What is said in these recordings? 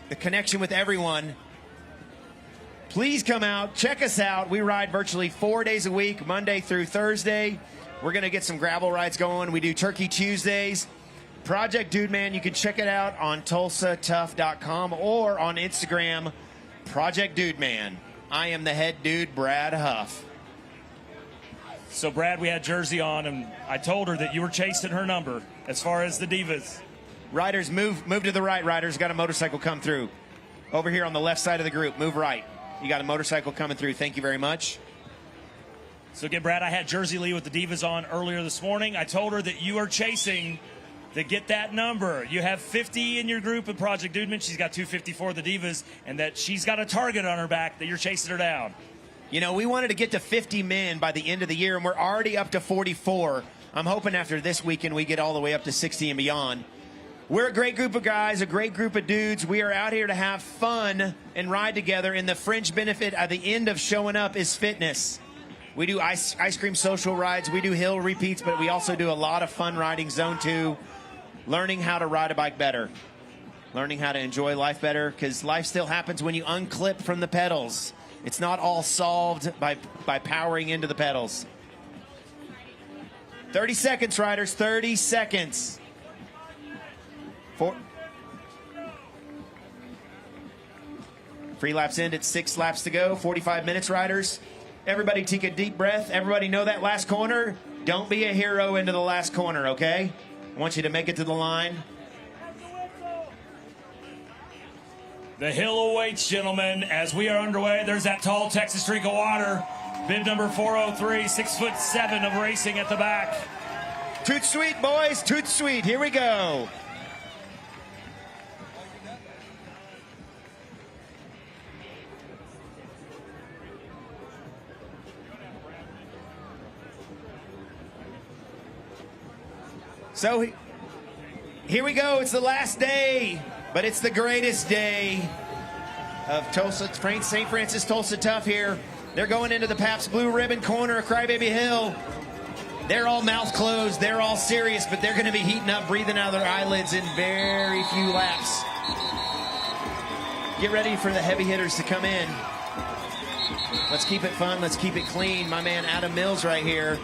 the connection with everyone. Please come out, check us out. We ride virtually 4 days a week, Monday through Thursday. We're going to get some gravel rides going. We do Turkey Tuesdays. Project Dude Man, you can check it out on TulsaTough.com or on Instagram, Project Dude Man. I am the head dude, Brad Huff. So, Brad, we had Jersey on, and I told her that you were chasing her number as far as the divas. Riders, move to the right, riders. Got a motorcycle come through. Over here on the left side of the group, move right. You got a motorcycle coming through. Thank you very much. So, again, Brad, I had Jersey Lee with the divas on earlier this morning. I told her that you are chasing to get that number. You have 50 in your group of Project Dudeman. She's got 254 the divas, and that she's got a target on her back that you're chasing her down. You know, we wanted to get to 50 men by the end of the year, and we're already up to 44. I'm hoping after this weekend we get all the way up to 60 and beyond. We're a great group of guys, a great group of dudes. We are out here to have fun and ride together, and the fringe benefit at the end of showing up is fitness. We do ice cream social rides. We do hill repeats, but we also do a lot of fun riding, Zone 2, learning how to ride a bike better, learning how to enjoy life better, because life still happens when you unclip from the pedals. It's not all solved by powering into the pedals. 30 seconds, riders, 30 seconds. 3 laps in, it's 6 laps to go, 45 minutes, riders. Everybody take a deep breath. Everybody know that last corner. Don't be a hero into the last corner, okay? I want you to make it to the line. The hill awaits, gentlemen, as we are underway. There's that tall Texas drink of water. Bib number 403, 6'7" of racing at the back. Toot sweet, boys, toot sweet. Here we go. So here we go. It's the last day, but it's the greatest day of Tulsa, St. Francis Tulsa Tough here. They're going into the Pabst Blue Ribbon corner of Crybaby Hill. They're all mouth closed. They're all serious, but they're going to be heating up, breathing out of their eyelids in very few laps. Get ready for the heavy hitters to come in. Let's keep it fun. Let's keep it clean. My man Adam Mills right here.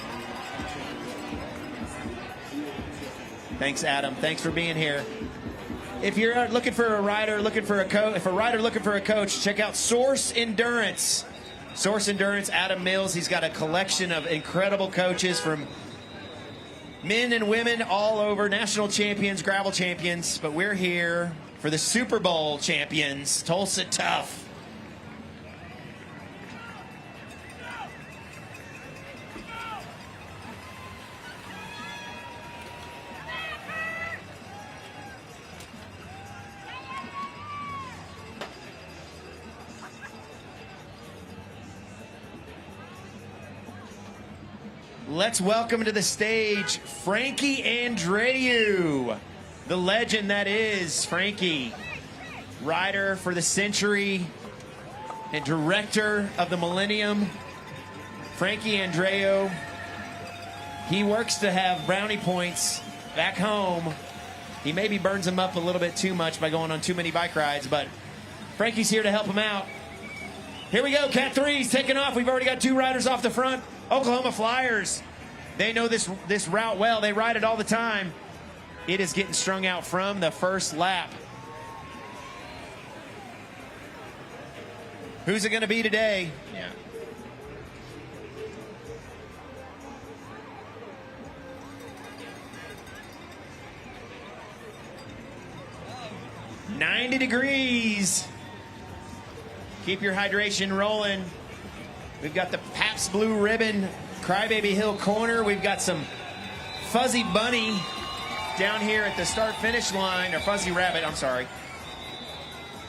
Thanks, Adam. Thanks for being here. If you're looking for a rider, looking for a coach, if a rider looking for a coach, check out Source Endurance. Source Endurance, Adam Mills. He's got a collection of incredible coaches from men and women all over, national champions, gravel champions. But we're here for the Super Bowl champions, Tulsa Tough. Let's welcome to the stage Frankie Andreu, the legend that is Frankie, rider for the century and director of the millennium. Frankie Andreu, he works to have brownie points back home. He maybe burns them up a little bit too much by going on too many bike rides, but Frankie's here to help him out. Here we go, Cat 3's taking off. We've already got 2 riders off the front. Oklahoma Flyers. They know this route well. They ride it all the time. It is getting strung out from the first lap. Who's it going to be today? Yeah. "90 degrees. Keep your hydration rolling. We've got the Pabst Blue Ribbon Crybaby Hill corner. We've got some Fuzzy Bunny down here at the start-finish line, or Fuzzy Rabbit, I'm sorry.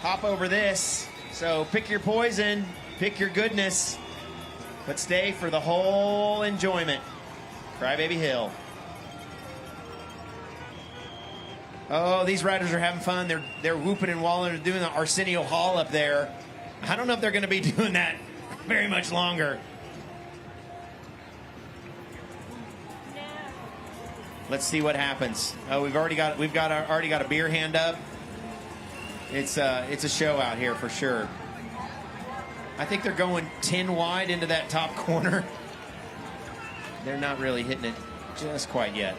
Hop over this. So pick your poison, pick your goodness, but stay for the whole enjoyment. Crybaby Hill. Oh, these riders are having fun. They're whooping and walling. They're doing the Arsenio Hall up there. I don't know if they're going to be doing that very much longer. Let's see what happens. Oh, we've already got a beer hand up. It's a show out here for sure. I think they're going 10 wide into that top corner. They're not really hitting it just quite yet.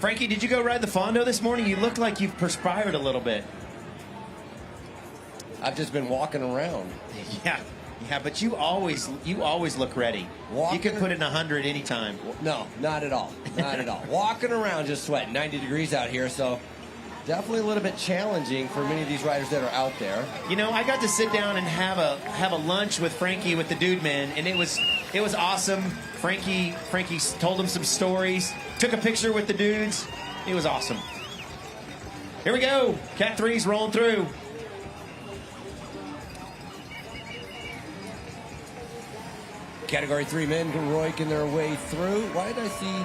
Frankie, did you go ride the Fondo this morning? You look like you've perspired a little bit. I've just been walking around. Yeah, but you always look ready. You can put in 100 anytime. No, not at all. Not at all. Walking around just sweating. 90 degrees out here, so definitely a little bit challenging for many of these riders that are out there. You know, I got to sit down and have a lunch with Frankie with the Dude Men, and it was awesome. Frankie told him some stories, took a picture with the dudes. It was awesome. Here we go. Cat 3's rolling through. Category 3 men roiking their way through. Why did I see...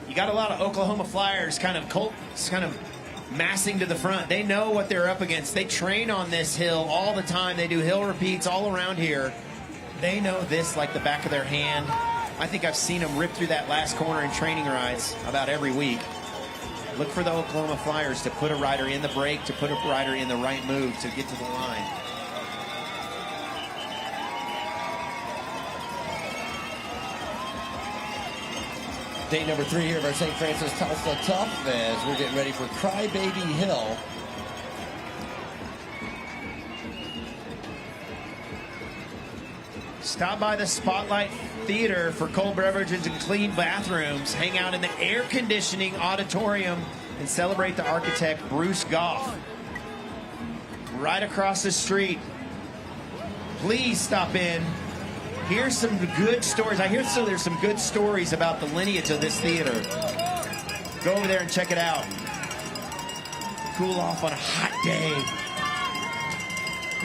You got a lot of Oklahoma Flyers kind of massing to the front. They know what they're up against. They train on this hill all the time. They do hill repeats all around here. They know this like the back of their hand. I think I've seen them rip through that last corner in training rides about every week. Look for the Oklahoma Flyers to put a rider in the break, to put a rider in the right move to get to the line. Day number 3 here of our St. Francis Tulsa Tough as we're getting ready for Crybaby Hill. Stop by the Spotlight Theater for cold beverages and clean bathrooms. Hang out in the air conditioning auditorium and celebrate the architect Bruce Goff. Right across the street. Please stop in. Here's some good stories. I hear there's some good stories about the lineage of this theater. Go over there and check it out. Cool off on a hot day.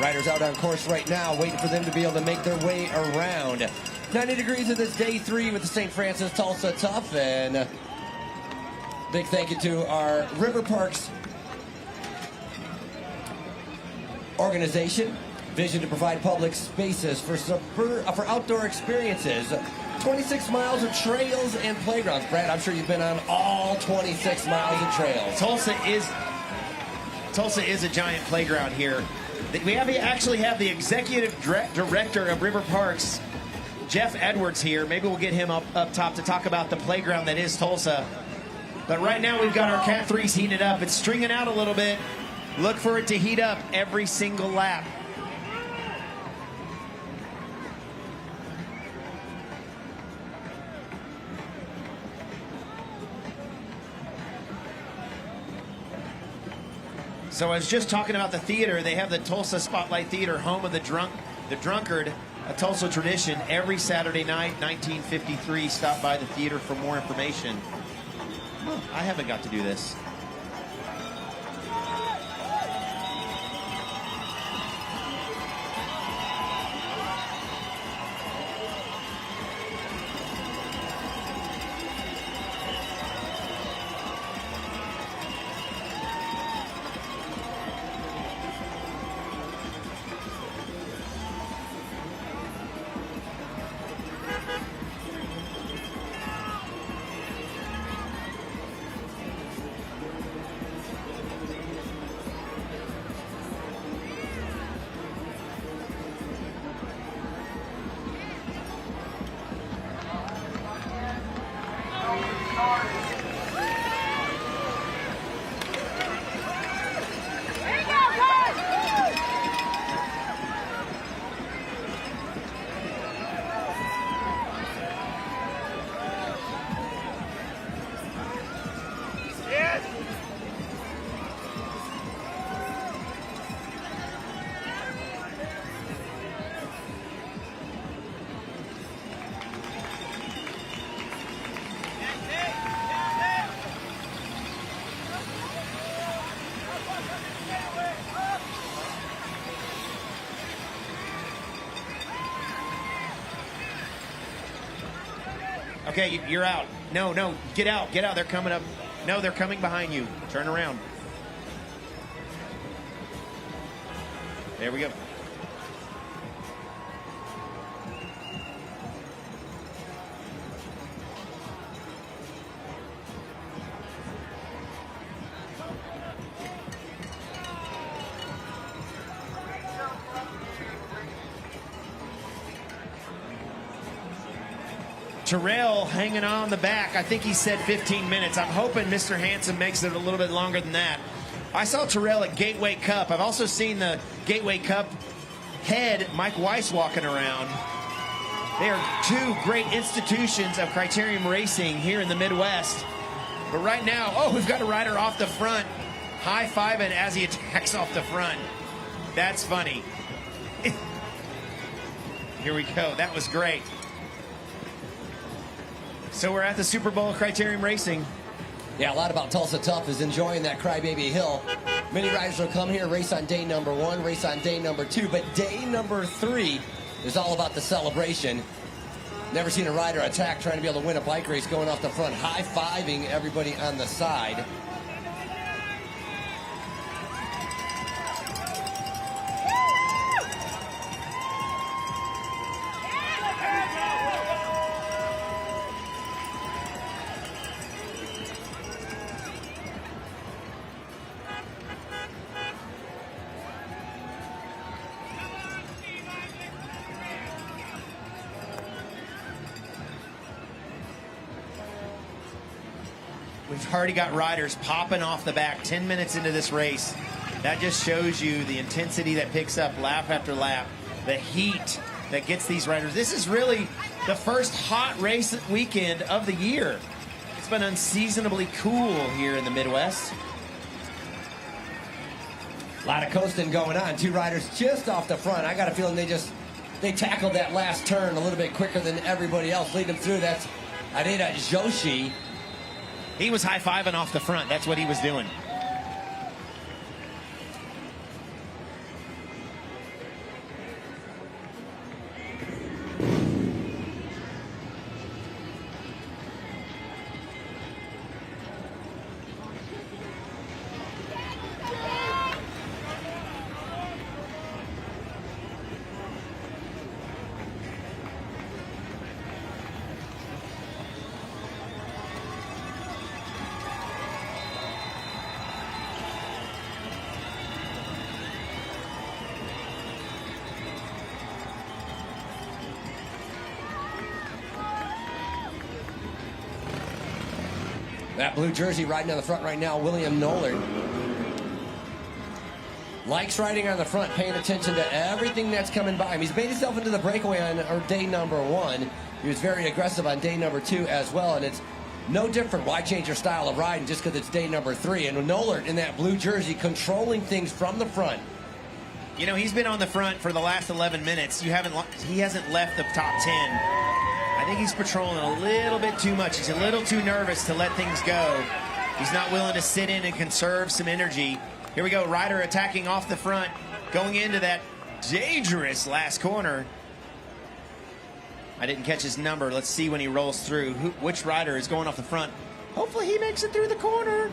Riders out on course right now, waiting for them to be able to make their way around. 90 degrees of this day 3 with the St. Francis Tulsa Tough, and big thank you to our River Parks organization. Vision to provide public spaces for outdoor experiences. 26 miles of trails and playgrounds. Brad, I'm sure you've been on all 26 miles of trails. Tulsa is a giant playground here. We actually have the executive director of River Parks, Jeff Edwards, here. Maybe we'll get him up top to talk about the playground that is Tulsa. But right now we've got our Cat 3s heating up. It's stringing out a little bit. Look for it to heat up every single lap. So I was just talking about the theater. They have the Tulsa Spotlight Theater, home of the drunkard, a Tulsa tradition. Every Saturday night, 1953. Stop by the theater for more information. I haven't got to do this. Okay, you're out. No, get out. They're coming up. No, they're coming behind you. Turn around. There we go. Terrell hanging on the back. I think he said 15 minutes. I'm hoping Mr. Hanson makes it a little bit longer than that. I saw Terrell at Gateway Cup. I've also seen the Gateway Cup head, Mike Weiss, walking around. They are two great institutions of Criterium racing here in the Midwest. But right now, oh, we've got a rider off the front, high-fiving as he attacks off the front. That's funny. Here we go. That was great. So we're at the Super Bowl of Criterium Racing. Yeah, a lot about Tulsa Tough is enjoying that Crybaby Hill. Many riders will come here, race on day number 1, race on day number 2, but day number 3 is all about the celebration. Never seen a rider attack trying to be able to win a bike race going off the front, high-fiving everybody on the side. We've already got riders popping off the back 10 minutes into this race. That just shows you the intensity that picks up lap after lap, the heat that gets these riders. This is really the first hot race weekend of the year. It's been unseasonably cool here in the Midwest. A lot of coasting going on. 2 riders just off the front. I got a feeling they tackled that last turn a little bit quicker than everybody else, leading them through. That's Adeda Joshi. He was high-fiving off the front. That's what he was doing. That blue jersey riding on the front right now, William Nollard. Likes riding on the front, paying attention to everything that's coming by him. He's made himself into the breakaway on day number 1. He was very aggressive on day number 2 as well, and it's no different. Why change your style of riding just because it's day number 3? And Nollard in that blue jersey controlling things from the front. You know, he's been on the front for the last 11 minutes. He hasn't left the top 10. I think he's patrolling a little bit too much. He's a little too nervous to let things go. He's not willing to sit in and conserve some energy. Here we go, rider attacking off the front, going into that dangerous last corner. I didn't catch his number. Let's see when he rolls through. Which rider is going off the front? Hopefully he makes it through the corner.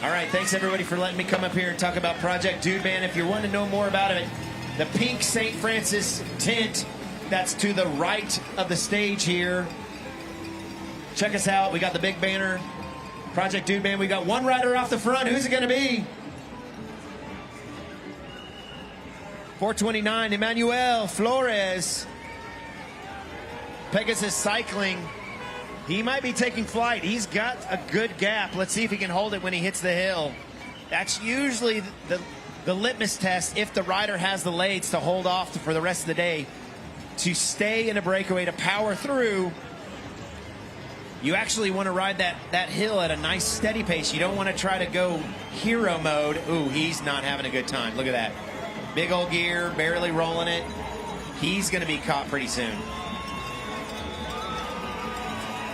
All right, thanks everybody for letting me come up here and talk about Project Dude Band. If you want to know more about it, the pink St. Francis tent that's to the right of the stage here. Check us out. We got the big banner, Project Dude Band. We got one rider off the front. Who's it going to be? 429, Emmanuel Flores. Pegasus Cycling. He might be taking flight. He's got a good gap. Let's see if he can hold it when he hits the hill. That's usually the litmus test if the rider has the legs to hold off for the rest of the day. To stay in a breakaway, to power through, you actually want to ride that hill at a nice steady pace. You don't want to try to go hero mode. Ooh, he's not having a good time. Look at that. Big old gear, barely rolling it. He's going to be caught pretty soon.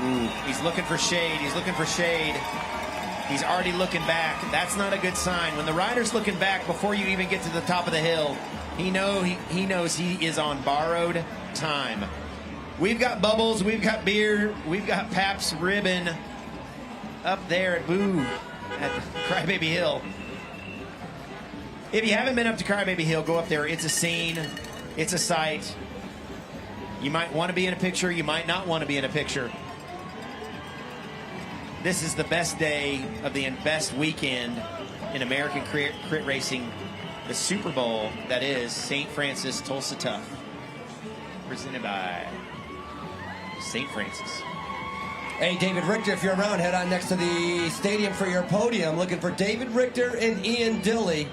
Ooh, he's looking for shade. He's looking for shade. He's already looking back. That's not a good sign. When the rider's looking back before you even get to the top of the hill, he knows he is on borrowed time. We've got bubbles. We've got beer. We've got Pabst ribbon up there at Crybaby Hill. If you haven't been up to Crybaby Hill, go up there. It's a scene. It's a sight. You might want to be in a picture. You might not want to be in a picture. This is the best day of the best weekend in American crit racing the Super Bowl that is St. Francis Tulsa Tough. Presented by St. Francis. Hey, David Richter, if you're around, head on next to the stadium for your podium. Looking for David Richter and Ian Dilly.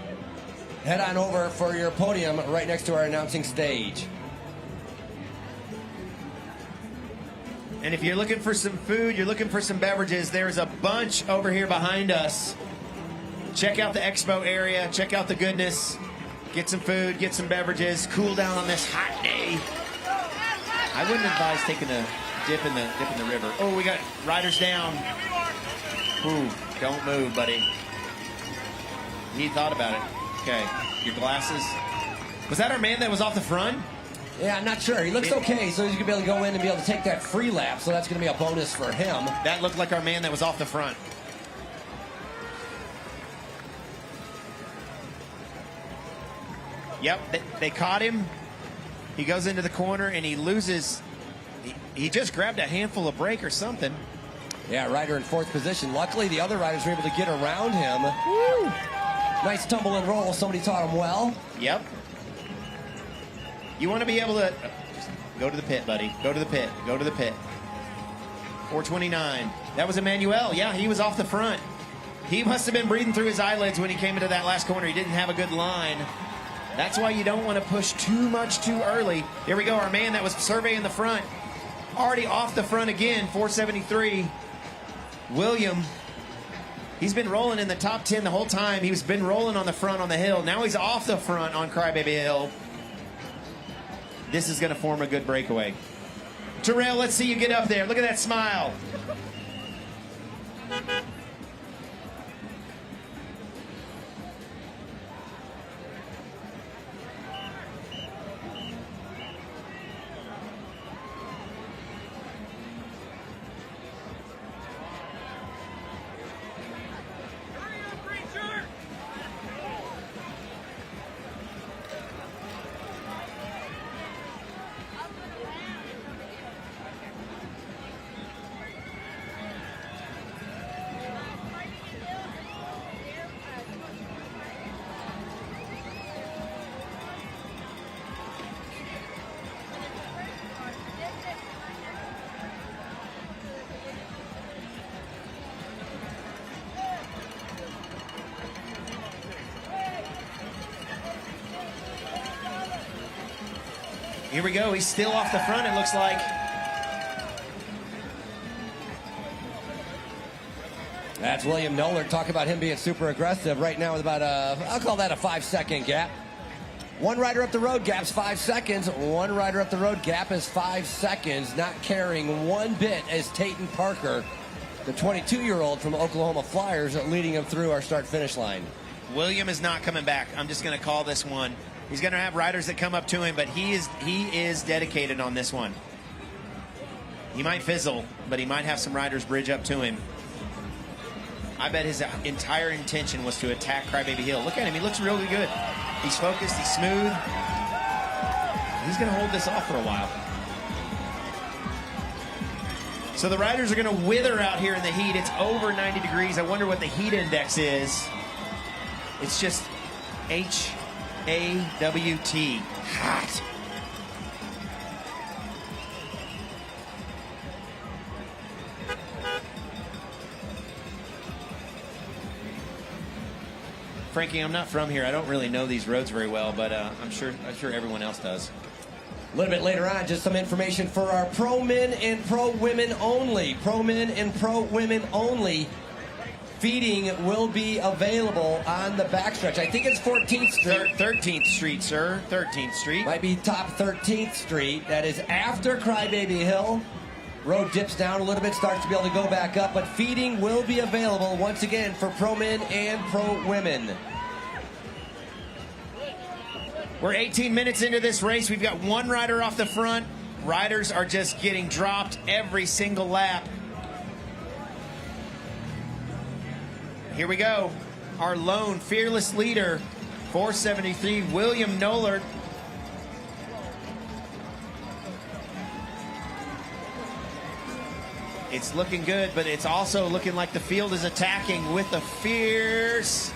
Head on over for your podium right next to our announcing stage. And if you're looking for some food, you're looking for some beverages, there's a bunch over here behind us. Check out the expo area. Check out the goodness. Get some food, get some beverages, cool down on this hot day. I wouldn't advise taking a dip in the river. Oh, we got riders down. Ooh, don't move, buddy. He thought about it. Okay, your glasses. Was that our man that was off the front? Yeah, I'm not sure. He looks okay, so he's going to be able to go in and be able to take that free lap, so that's going to be a bonus for him. That looked like our man that was off the front. Yep, they caught him. He goes into the corner and he loses. He just grabbed a handful of brake or something. Yeah, rider in fourth position. Luckily, the other riders were able to get around him. Woo! Nice tumble and roll. Somebody taught him well. Yep. You want to be able to just go to the pit, buddy. Go to the pit. Go to the pit. 429. That was Emmanuel. Yeah, he was off the front. He must have been breathing through his eyelids when he came into that last corner. He didn't have a good line. That's why you don't want to push too much too early. Here we go. Our man that was surveying the front. Already off the front again. 473. William. He's been rolling in the top 10 the whole time. He's been rolling on the front on the hill. Now he's off the front on Crybaby Hill. This is going to form a good breakaway. Terrell, let's see you get up there. Look at that smile. Here we go. He's still off the front, it looks like. That's William Noller. Talk about him being super aggressive right now with about I'll call that a 5-second gap. One rider up the road gap's 5 seconds. One rider up the road gap is 5 seconds. Not carrying one bit as Tayton Parker, the 22-year-old from Oklahoma Flyers, leading him through our start-finish line. William is not coming back. I'm just going to call this one. He's going to have riders that come up to him, but he is dedicated on this one. He might fizzle, but he might have some riders bridge up to him. I bet his entire intention was to attack Crybaby Hill. Look at him. He looks really good. He's focused. He's smooth. He's going to hold this off for a while. So the riders are going to wither out here in the heat. It's over 90 degrees. I wonder what the heat index is. It's just HAWT. Hot. Frankie, I'm not from here. I don't really know these roads very well, but I'm sure everyone else does. A little bit later on, just some information for our pro men and pro women only. Pro men and pro women only. Feeding will be available on the backstretch. I think it's 14th Street. 13th Street, sir. 13th Street. Might be top 13th Street. That is after Crybaby Hill. Road dips down a little bit, starts to be able to go back up, but feeding will be available once again for pro men and pro women. We're 18 minutes into this race. We've got one rider off the front. Riders are just getting dropped every single lap. Here we go. Our lone fearless leader, 473, William Nollard. It's looking good, but it's also looking like the field is attacking with a fierce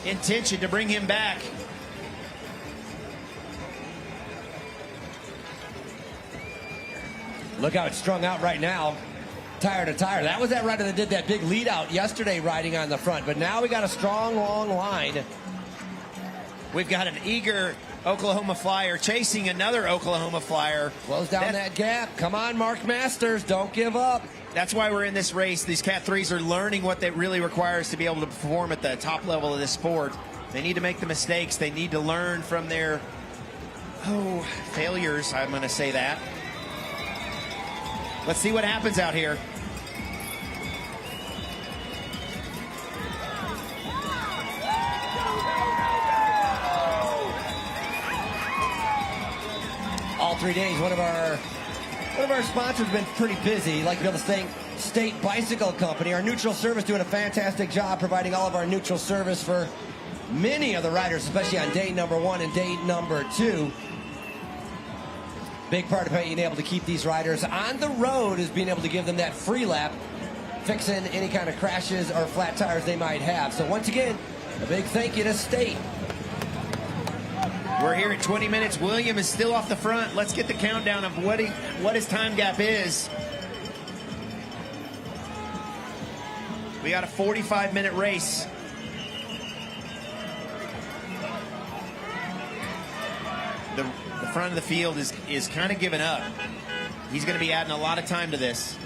intention to bring him back. Look how it's strung out right now. Tire to tire. That was that rider that did that big lead out yesterday riding on the front. But now we got a strong, long line. We've got an eager Oklahoma Flyer chasing another Oklahoma Flyer. Close down that gap. Come on, Mark Masters. Don't give up. That's why we're in this race. These Cat 3s are learning what it really requires to be able to perform at the top level of this sport. They need to make the mistakes. They need to learn from their, failures. I'm going to say that. Let's see what happens out here. All 3 days, one of our sponsors has been pretty busy. Like to be able to thank State Bicycle Company, our neutral service, doing a fantastic job providing all of our neutral service for many of the riders, especially on day number 1 and day number 2. Big part of being able to keep these riders on the road is being able to give them that free lap, fixing any kind of crashes or flat tires they might have. So once again, a big thank you to State. We're here at 20 minutes. William is still off the front. Let's get the countdown of what his time gap is. We got a 45-minute race. The front of the field is kind of giving up. He's going to be adding a lot of time to this.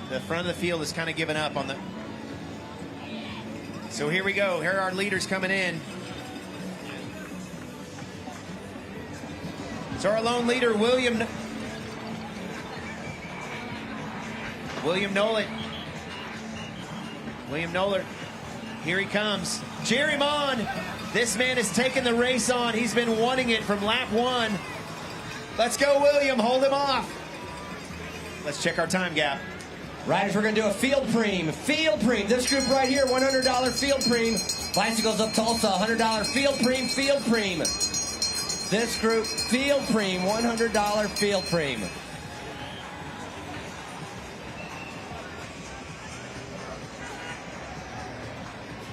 The front of the field is kind of giving up on the... So here we go. Here are our leaders coming in. So our lone leader, William Nolan. William Nolan. Here he comes. Cheer him on. This man has taken the race on. He's been wanting it from lap 1. Let's go, William. Hold him off. Let's check our time gap. Riders, we're going to do a field preem. Field preem. This group right here, $100 field preem. Bicycles of Tulsa, $100 field preem, field preem. This group, field preem, $100 field preem.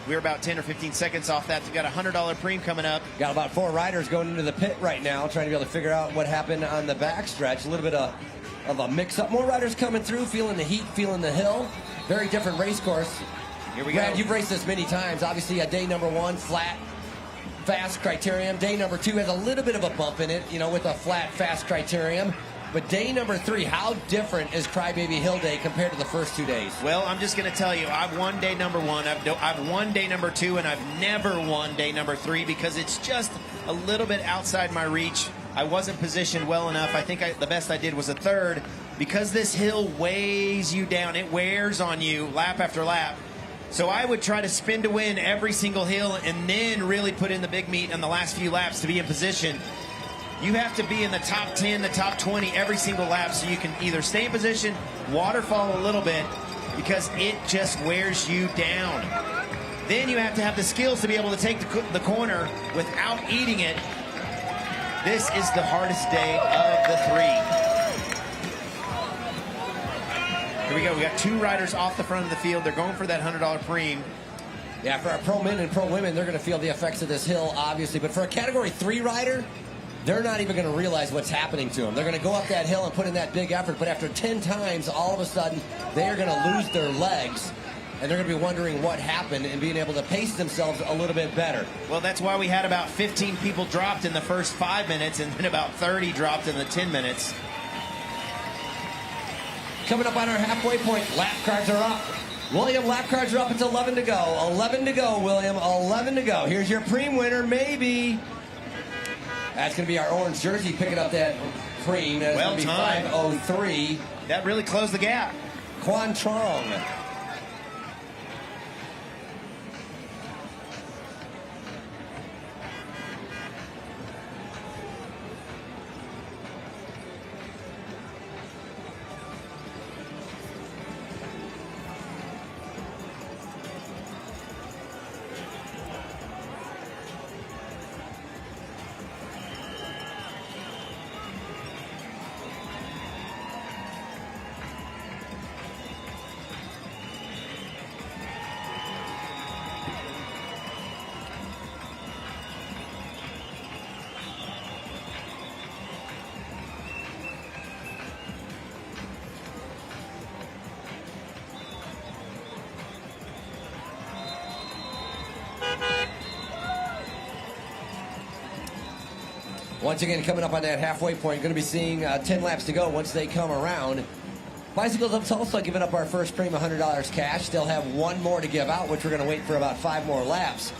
We're about 10 or 15 seconds off that. We've got a $100 preem coming up. Got about 4 riders going into the pit right now, trying to be able to figure out what happened on the backstretch. A little bit of a mix-up. More riders coming through, feeling the heat, feeling the hill. Very different race course. Here we go. Brad, you've raced this many times. Obviously, day number 1, flat, fast Criterium. Day number 2 has a little bit of a bump in it, with a flat, fast Criterium. But day number 3, how different is Crybaby Hill Day compared to the first 2 days? Well, I'm just going to tell you, I've won day number 1, I've won day number 2, and I've never won day number 3 because it's just a little bit outside my reach. I wasn't positioned well enough. I think the best I did was a 3rd. Because this hill weighs you down, it wears on you lap after lap. So I would try to spin to win every single hill and then really put in the big meat in the last few laps to be in position. You have to be in the top 10, the top 20 every single lap so you can either stay in position, waterfall a little bit, because it just wears you down. Then you have to have the skills to be able to take the corner without eating it. This is the hardest day of the 3. Here we go. We got 2 riders off the front of the field. They're going for that $100 preem. Yeah, for our pro men and pro women, they're going to feel the effects of this hill, obviously. But for a Category 3 rider, they're not even going to realize what's happening to them. They're going to go up that hill and put in that big effort, but after 10 times, all of a sudden, they are going to lose their legs, and they're going to be wondering what happened and being able to pace themselves a little bit better. Well, that's why we had about 15 people dropped in the first 5 minutes and then about 30 dropped in the 10 minutes. Coming up on our halfway point, lap cards are up. William, lap cards are up. It's 11 to go. 11 to go, William. 11 to go. Here's your preem winner, maybe. That's going to be our orange jersey picking up that preem. That's well going to be 5:03. That really closed the gap. Quan Trong. Once again, coming up on that halfway point, going to be seeing 10 laps to go once they come around. Bicycles of Tulsa giving up our first premium $100 cash. Still have one more to give out, which we're going to wait for about 5 more laps.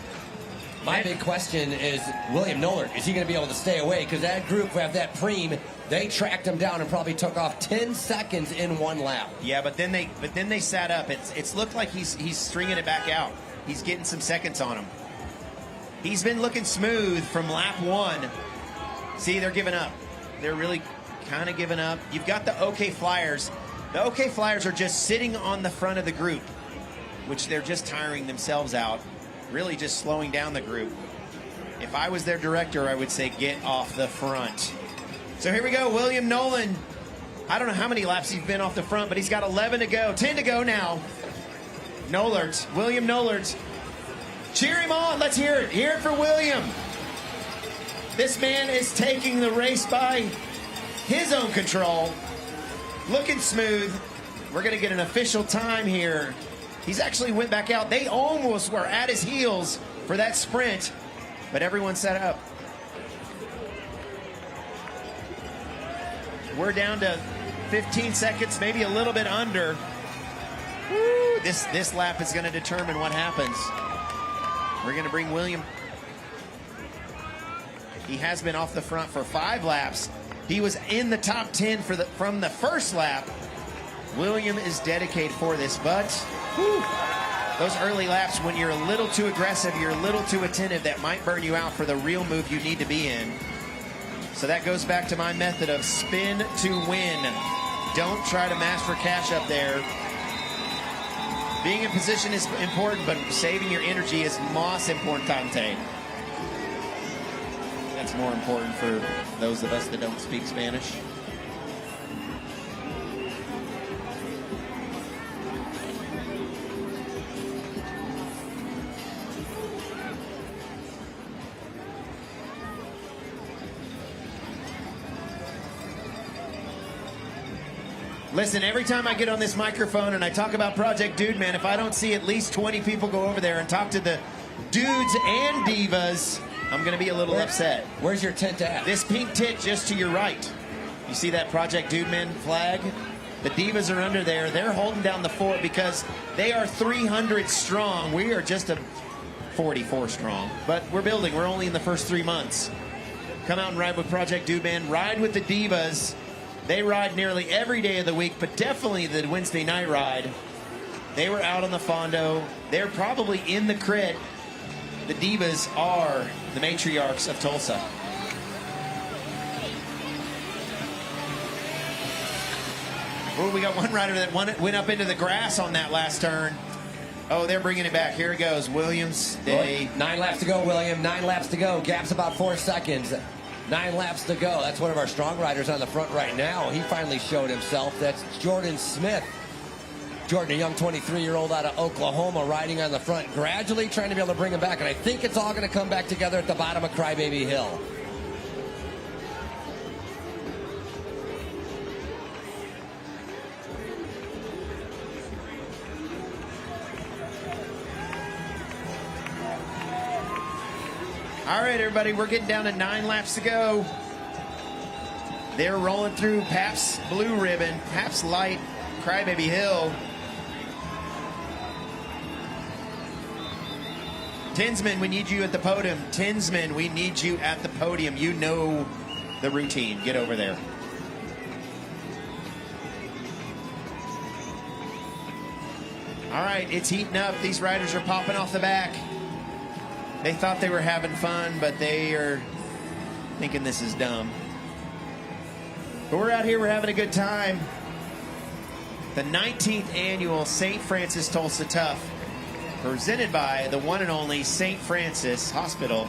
My big question is William Nollert. Is he going to be able to stay away? Because that group who have that preem, they tracked him down and probably took off 10 seconds in 1 lap. Yeah, but then they sat up. It's looked like he's stringing it back out. He's getting some seconds on him. He's been looking smooth from lap 1. See, they're giving up. They're really kind of giving up. You've got the OK Flyers. The OK Flyers are just sitting on the front of the group, which they're just tiring themselves out, really just slowing down the group. If I was their director, I would say get off the front. So here we go, William Nolan. I don't know how many laps he's been off the front, but he's got 11 to go, 10 to go now. Nollert, William Nollert. Cheer him on, let's hear it. Hear it for William. This man is taking the race by his own control. Looking smooth. We're going to get an official time here. He's actually went back out. They almost were at his heels for that sprint, but everyone set up. We're down to 15 seconds, maybe a little bit under. Woo, this lap is going to determine what happens. We're going to bring William. He has been off the front for 5 laps. He was in the top 10 from the first lap. William is dedicated for this, but whew, those early laps, when you're a little too aggressive, you're a little too attentive, that might burn you out for the real move you need to be in. So that goes back to my method of spin to win. Don't try to match for cash up there. Being in position is important, but saving your energy is más importante. That's more important for those of us that don't speak Spanish. Listen, every time I get on this microphone and I talk about Project Dude Man, if I don't see at least 20 people go over there and talk to the dudes and divas, I'm going to be a little upset. Where's your tent at? This pink tent just to your right. You see that Project Dude Man flag? The divas are under there. They're holding down the fort because they are 300 strong. We are just a 44 strong. But we're building. We're only in the first 3 months. Come out and ride with Project Dude Man. Ride with the divas. They ride nearly every day of the week, but definitely the Wednesday night ride. They were out on the Fondo. They're probably in the crit. The divas are the matriarchs of Tulsa. Oh, we got one rider that went up into the grass on that last turn. Oh, they're bringing it back. Here it goes. Williams, Day. 9 laps to go, William. 9 laps to go. Gap's about 4 seconds. 9 laps to go. That's one of our strong riders on the front right now. He finally showed himself. That's Jordan Smith. Jordan, a young 23-year-old out of Oklahoma, riding on the front, gradually trying to be able to bring him back. And I think it's all going to come back together at the bottom of Crybaby Hill. All right, everybody, we're getting down to 9 laps to go. They're rolling through Pabst Blue Ribbon, Pabst Light, Crybaby Hill. Tinsman, we need you at the podium. Tinsman, we need you at the podium. You know the routine. Get over there. All right, it's heating up. These riders are popping off the back. They thought they were having fun, but they are thinking this is dumb. But we're out here, we're having a good time. The 19th annual St. Francis Tulsa Tough, presented by the one and only St. Francis Hospital.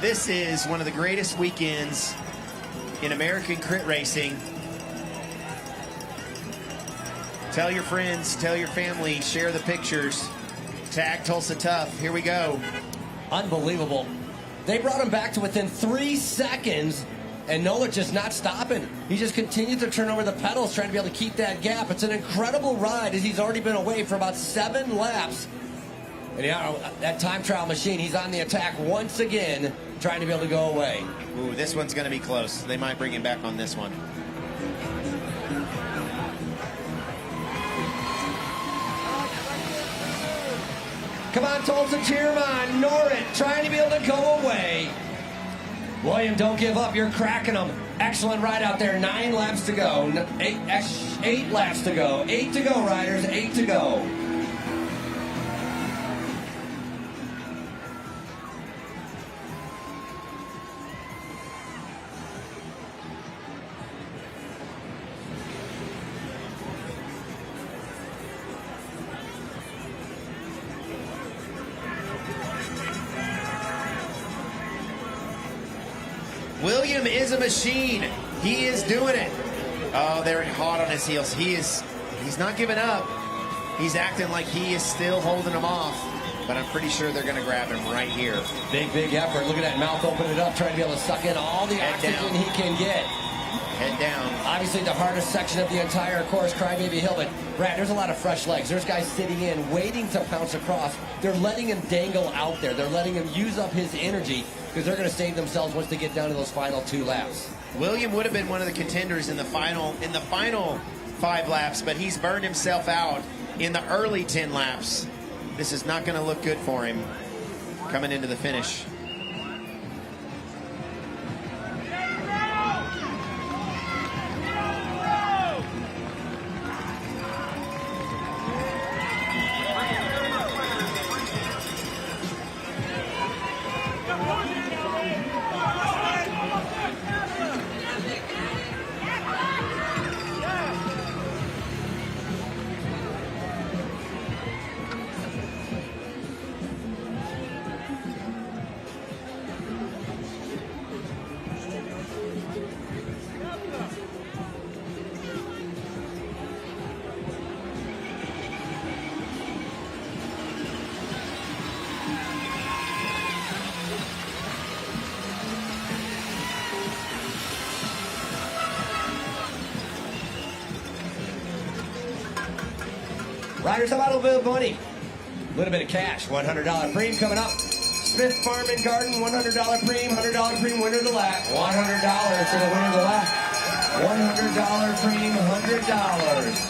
This is one of the greatest weekends in American crit racing. Tell your friends, tell your family, share the pictures. Tag Tulsa Tough. Here we go. Unbelievable. They brought him back to within 3 seconds, and Nollert just not stopping. He just continued to turn over the pedals, trying to be able to keep that gap. It's an incredible ride, as he's already been away for about 7 laps. And that time trial machine, he's on the attack once again trying to be able to go away. Ooh, this one's going to be close. They might bring him back on this one. Come on, Tulsa, cheer him on. Norrit trying to be able to go away. William, don't give up. You're cracking them. Excellent ride out there. 9 laps to go. 8 laps to go. 8 to go, riders. 8 to go. William is a machine. He is doing it. Oh, they're hot on his heels. He's not giving up. He's acting like he is still holding them off. But I'm pretty sure they're going to grab him right here. Big effort. Look at that mouth open it up, trying to be able to suck in all the oxygen he can get. Head down. Obviously the hardest section of the entire course, Crybaby Hill. But Brad, there's a lot of fresh legs. There's guys sitting in, waiting to pounce across. They're letting him dangle out there. They're letting him use up his energy because they're going to save themselves once they get down to those final 2 laps. William would have been one of the contenders in the final 5 laps, but he's burned himself out in the early 10 laps. This is not going to look good for him coming into the finish. Riders, how about a little bit of money? A little bit of cash. $100 premium coming up. Smith Farm and Garden, $100 premium, $100 premium winner of the lap. $100 for the winner of the lap. $100 premium, $100.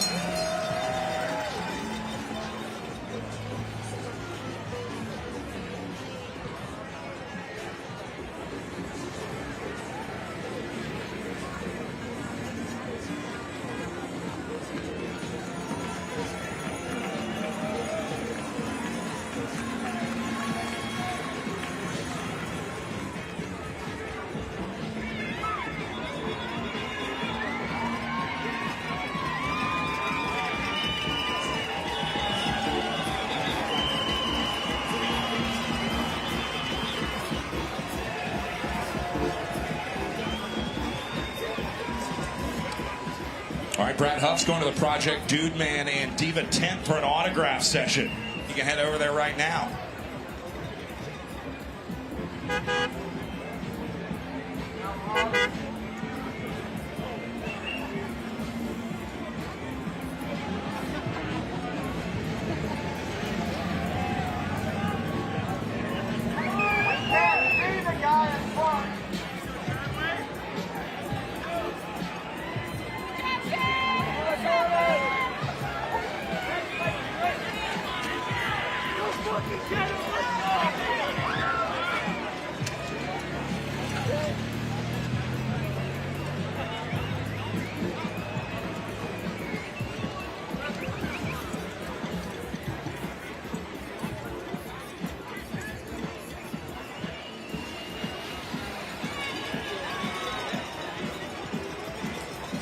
All right, Brad Huff's going to the Project Dude Man and Diva tent for an autograph session. You can head over there right now.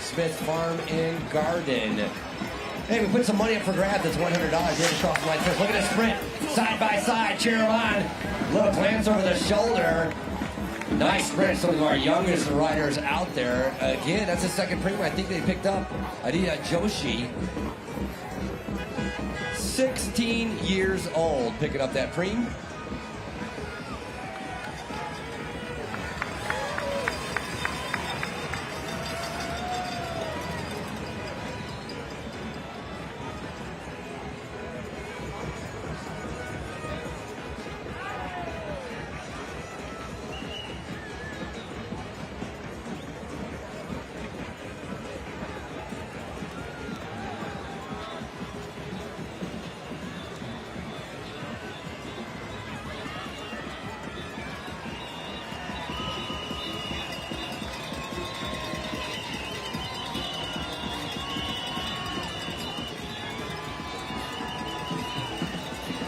Smith Farm and Garden. Hey, we put some money up for grabs. That's $100. David across the line first. Look at the sprint. Side by side. Cheer him on. Little glance over the shoulder. Nice sprint. Some of our youngest riders out there. Again, that's the second premium I think they picked up. Aditya Joshi. 16 years old picking up that premium.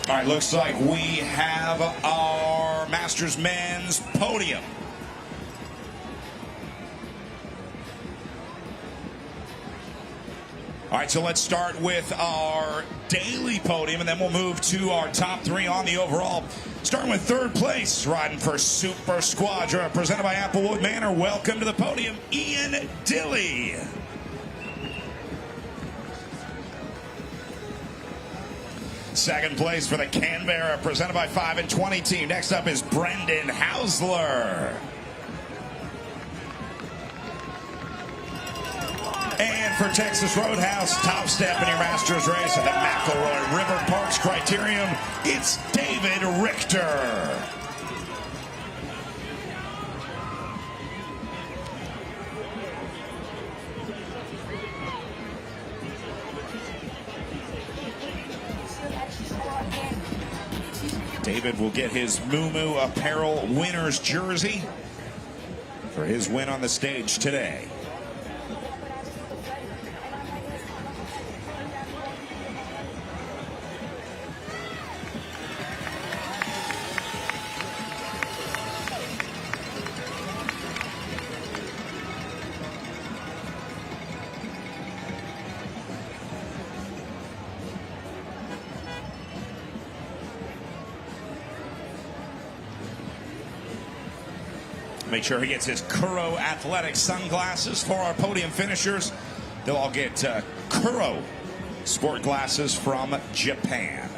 All right, looks like we have our Masters men's podium. All right, so let's start with our daily podium, and then we'll move to our top three on the overall. Starting with third place, riding for Super Squadra, presented by Applewood Manor. Welcome to the podium, Ian Dilly. Second place for the Canberra, presented by 5 and 20 team. Next up is Brendan Hausler. And for Texas Roadhouse, top step in your Masters race at the McElroy River Parks Criterium, it's David Richter. David will get his Moo Apparel winner's jersey for his win on the stage today. Make sure he gets his Kuro Athletic sunglasses for our podium finishers. They'll all get Kuro sport glasses from Japan.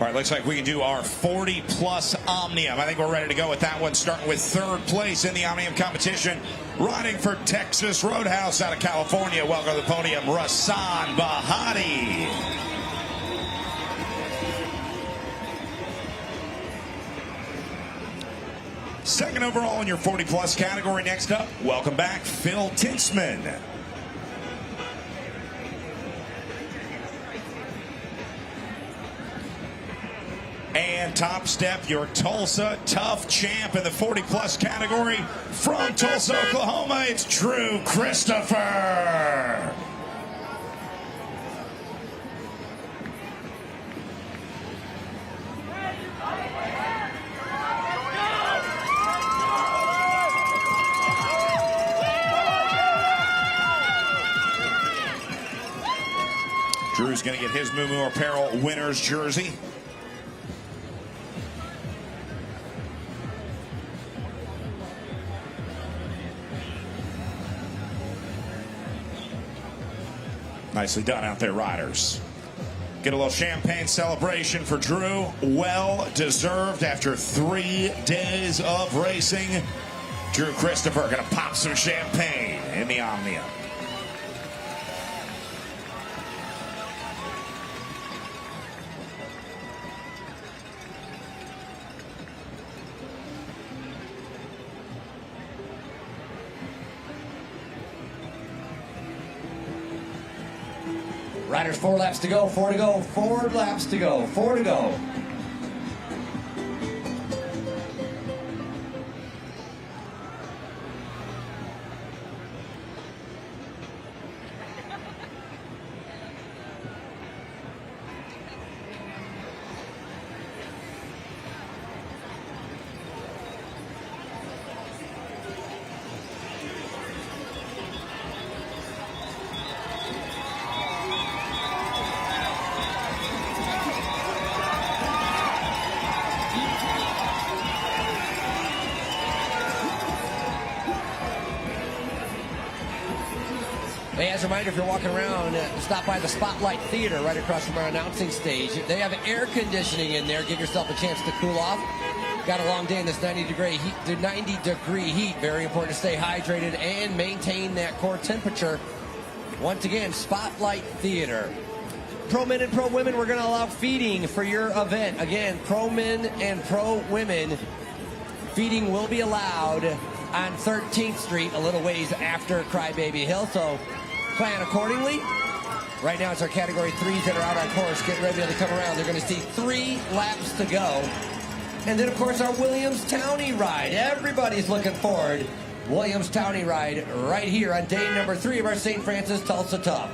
All right, looks like we can do our 40-plus Omnium. I think we're ready to go with that one, starting with third place in the Omnium competition. Riding for Texas Roadhouse out of California. Welcome to the podium, Rasan Bahati. Second overall in your 40-plus category. Next up, welcome back, Phil Tinsman. And top step, your Tulsa Tough champ in the 40-plus category. From Tulsa, Oklahoma, it's Drew Christopher. Drew's going to get his Moo Apparel winner's jersey. Nicely done out there, riders. Get a little champagne celebration for Drew. Well deserved after 3 days of racing. Drew Christopher going to pop some champagne in the Omnium. Riders, 4 laps to go, 4 to go, 4 laps to go, 4 to go. Hey, as a reminder, if you're walking around, stop by the Spotlight Theater right across from our announcing stage. They have air conditioning in there. Give yourself a chance to cool off. Got a long day in this 90-degree heat. Very important to stay hydrated and maintain that core temperature. Once again, Spotlight Theater. Pro men and pro women, we're going to allow feeding for your event. Again, pro men and pro women, feeding will be allowed on 13th Street, a little ways after Crybaby Hill. So plan accordingly. Right now, it's our Category 3s that are out on course, getting ready to come around. They're going to see 3 laps to go. And then, of course, our Williams-Towny ride. Everybody's looking forward. Williams-Towny ride right here on day number 3 of our St. Francis Tulsa Tough.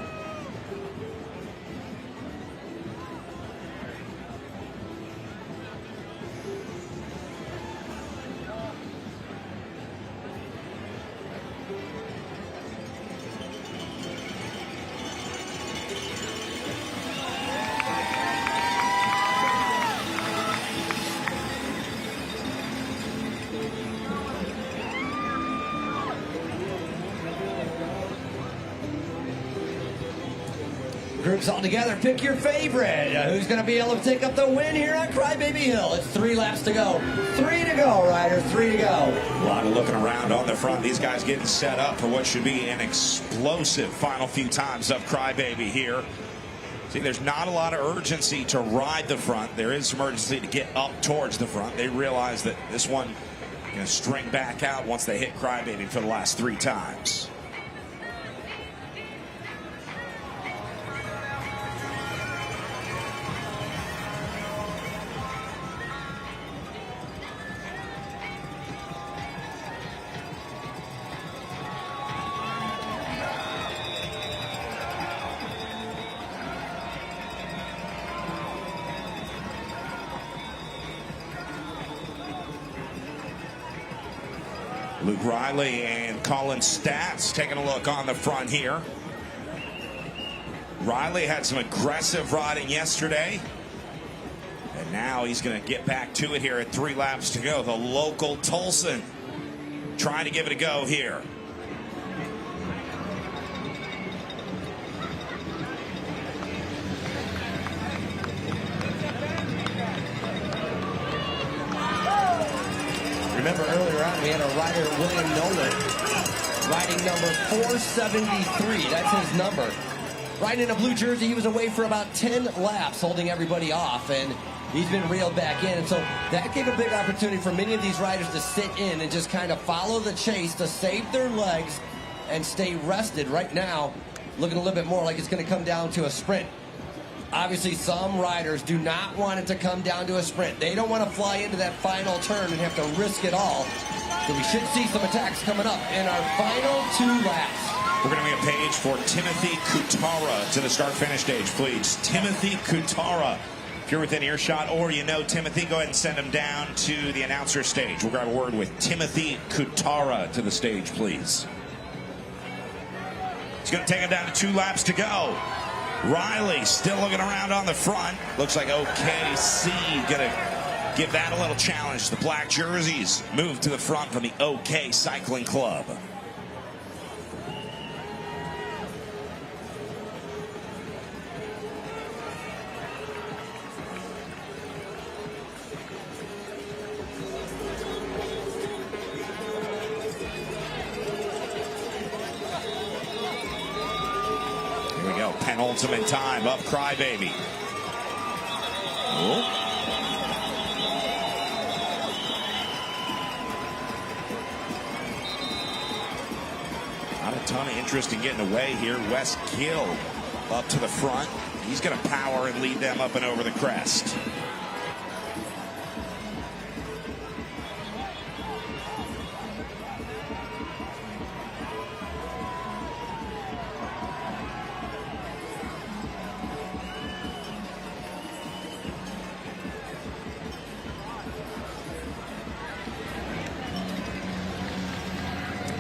Groups all together, pick your favorite. Who's going to be able to take up the win here on Crybaby Hill? It's 3 laps to go. 3 to go, riders, 3 to go. A lot of looking around on the front. These guys getting set up for what should be an explosive final few times of Crybaby here. See, there's not a lot of urgency to ride the front. There is some urgency to get up towards the front. They realize that this one going to string back out once they hit Crybaby for the last 3 times. Luke Riley and Colin Stats taking a look on the front here. Riley had some aggressive riding yesterday, and now he's going to get back to it here at 3 laps to go. The local Tulsan trying to give it a go here. Remember earlier on, we had a rider, William Nolan, riding number 473. That's his number. Riding in a blue jersey, he was away for about 10 laps, holding everybody off, and he's been reeled back in. And so that gave a big opportunity for many of these riders to sit in and just kind of follow the chase to save their legs and stay rested. Right now, looking a little bit more like it's going to come down to a sprint. Obviously, some riders do not want it to come down to a sprint. They don't want to fly into that final turn and have to risk it all. So we should see some attacks coming up in our final 2 laps. We're going to make a page for Timothy Kutara to the start-finish stage, please. Timothy Kutara. If you're within earshot or you know Timothy, go ahead and send him down to the announcer stage. We'll grab a word with Timothy Kutara to the stage, please. He's going to take him down to 2 laps to go. Riley still looking around on the front. Looks like OKC going to give that a little challenge. The black jerseys move to the front from the OK Cycling Club. Penultimate time up Crybaby. Oh. Not a ton of interest in getting away here. Wes Gill up to the front. He's going to power and lead them up and over the crest.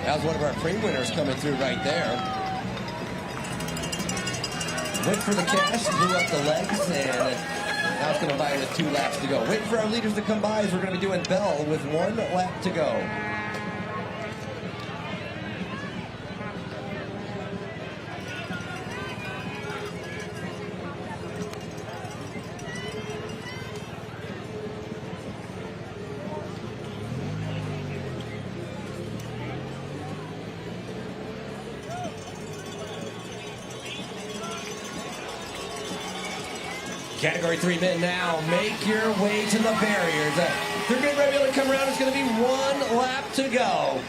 That was one of our pre-winners coming through right there. Went for the cash, blew up the legs, and now it's going to buy us 2 laps to go. Waiting for our leaders to come by as we're going to be doing Bell with 1 lap to go. Category 3 men now, make your way to the barriers. They're getting ready to come around. It's going to be 1 lap to go.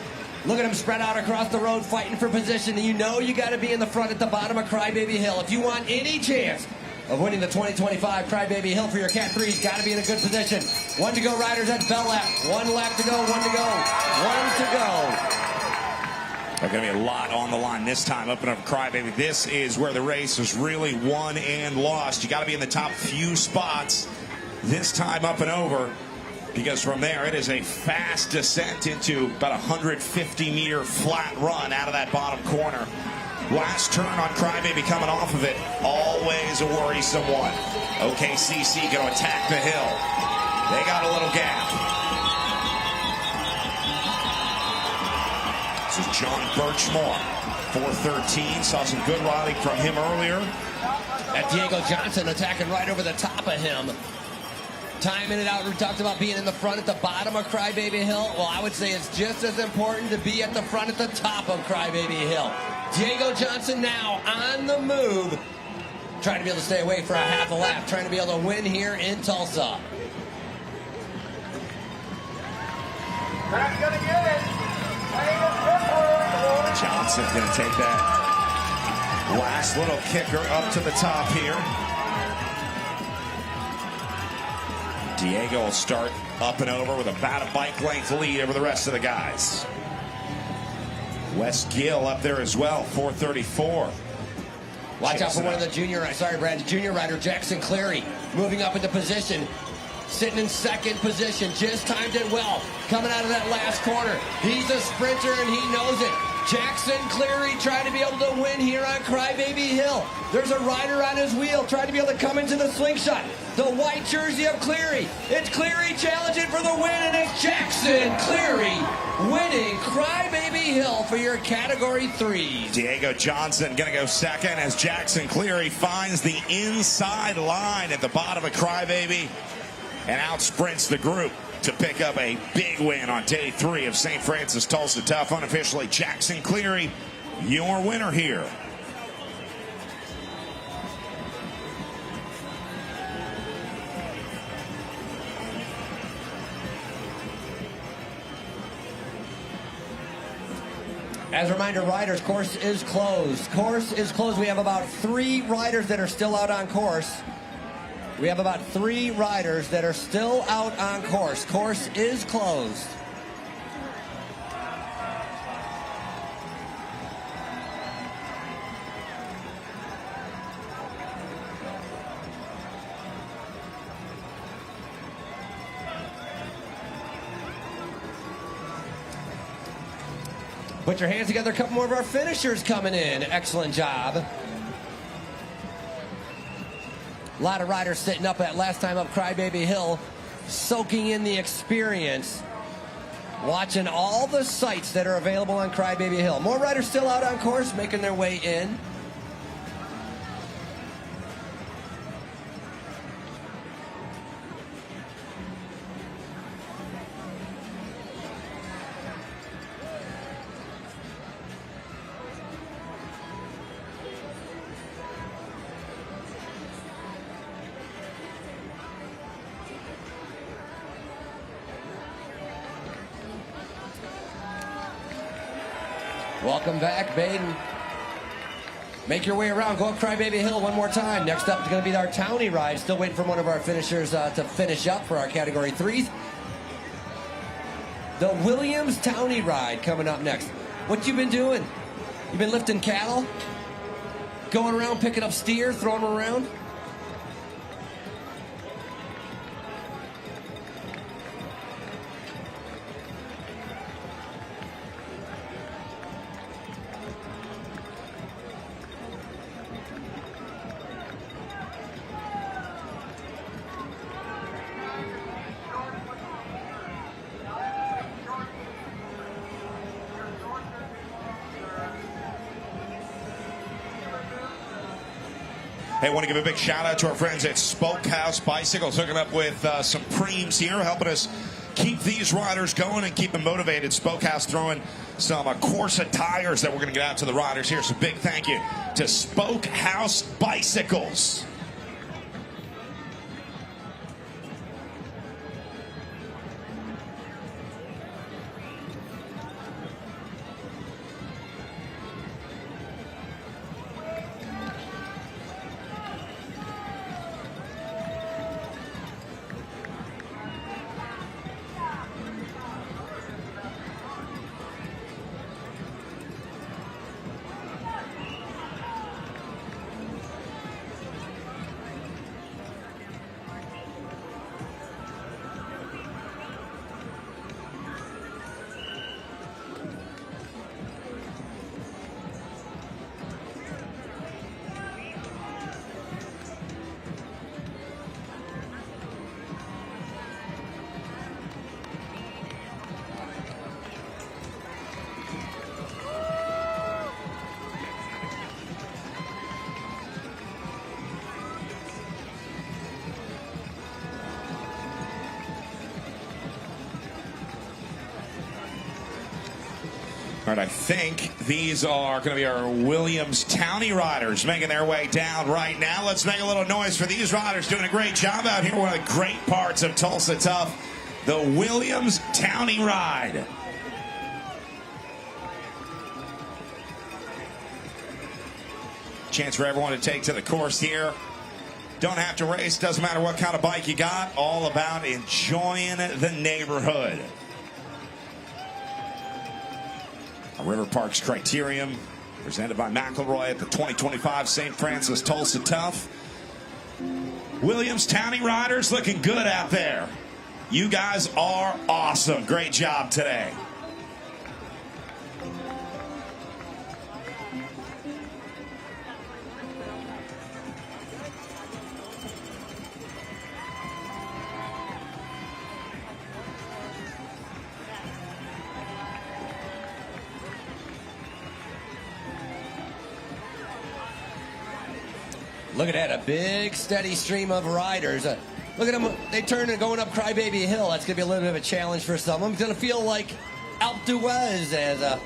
Look at them spread out across the road fighting for position. You know you got to be in the front at the bottom of Crybaby Hill. If you want any chance of winning the 2025 Crybaby Hill for your Cat 3, you've got to be in a good position. 1 to go, riders at bell lap. 1 lap to go, 1 to go, 1 to go. There's going to be a lot on the line this time up and over Crybaby. This is where the race is really won and lost. You got to be in the top few spots this time up and over, because from there it is a fast descent into about a 150-meter flat run out of that bottom corner. Last turn on Crybaby coming off of it, always a worrisome one. OKCC going to attack the hill. They got a little gap. This is John Birchmore, 413. Saw some good riding from him earlier. And Diego Johnson attacking right over the top of him. Timing it out. We talked about being in the front at the bottom of Crybaby Hill. Well, I would say it's just as important to be at the front at the top of Crybaby Hill. Diego Johnson now on the move, trying to be able to stay away for a half a lap, trying to be able to win here in Tulsa. Not gonna get it. Johnson's going to take that last little kicker up to the top here. Diego will start up and over with about a bike length lead over the rest of the guys. Wes Gill up there as well, 434. Watch out for one of the junior rider, Jackson Cleary, moving up into position. Sitting in second position, just timed it well. Coming out of that last corner. He's a sprinter and he knows it. Jackson Cleary trying to be able to win here on Crybaby Hill. There's a rider on his wheel trying to be able to come into the slingshot. The white jersey of Cleary. It's Cleary challenging for the win, and it's Jackson Cleary winning Crybaby Hill for your Category 3. Diego Johnson going to go second as Jackson Cleary finds the inside line at the bottom of Crybaby and outsprints the group to pick up a big win on day 3 of St. Francis Tulsa Tough. Unofficially, Jackson Cleary, your winner here. As a reminder, riders, course is closed. Course is closed. We have about 3 riders that are still out on course. We have about 3 riders that are still out on course. Course is closed. Put your hands together. A couple more of our finishers coming in. Excellent job. A lot of riders sitting up at last time up Crybaby Hill, soaking in the experience, watching all the sights that are available on Crybaby Hill. More riders still out on course, making their way in. Welcome back, Baden. Make your way around. Go up Crybaby Hill one more time. Next up is going to be our Towny ride. Still waiting for one of our finishers to finish up for our Category 3s. The Williams Towny ride coming up next. What you been doing? You been lifting cattle? Going around picking up steer, throwing them around? Hey, I want to give a big shout out to our friends at Spokehouse Bicycles, hooking up with some preems here, helping us keep these riders going and keep them motivated. Spokehouse throwing some Corsa tires that we're going to get out to the riders here. So big thank you to Spokehouse Bicycles. All right, I think these are going to be our Williams Towny riders making their way down right now. Let's make a little noise for these riders doing a great job out here. One of the great parts of Tulsa Tough, the Williams Towny ride. Chance for everyone to take to the course here. Don't have to race, doesn't matter what kind of bike you got, all about enjoying the neighborhood. A River Parks Criterium, presented by McElroy at the 2025 St. Francis Tulsa Tough. Williams Towny riders looking good out there. You guys are awesome. Great job today. Look at that, a big steady stream of riders. Look at them, they turn and going up Crybaby Hill. That's going to be a little bit of a challenge for some of them. It's going to feel like Alpe d'Huez as a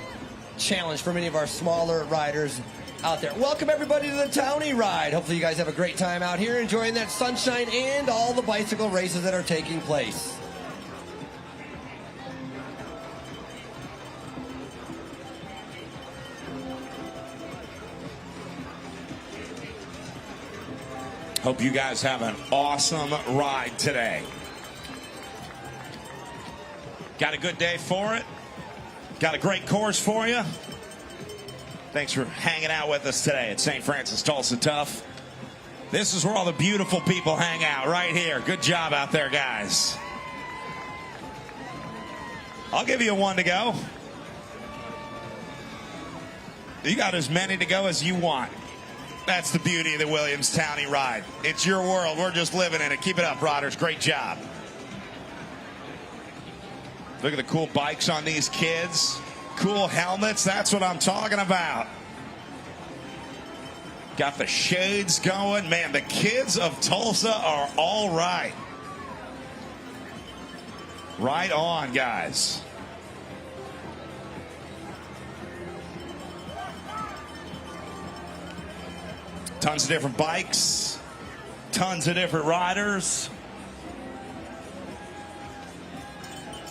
challenge for many of our smaller riders out there. Welcome everybody to the Towny ride. Hopefully you guys have a great time out here enjoying that sunshine and all the bicycle races that are taking place. Hope you guys have an awesome ride today. Got a good day for it. Got a great course for you. Thanks for hanging out with us today at St. Francis Tulsa Tough. This is where all the beautiful people hang out, right here. Good job out there, guys. I'll give you a 1 to go. You got as many to go as you want. That's the beauty of the Williams Towny ride. It's your world. We're just living in it. Keep it up, riders. Great job. Look at the cool bikes on these kids. Cool helmets. That's what I'm talking about. Got the shades going. Man, the kids of Tulsa are all right. Right on, guys. Tons of different bikes, tons of different riders,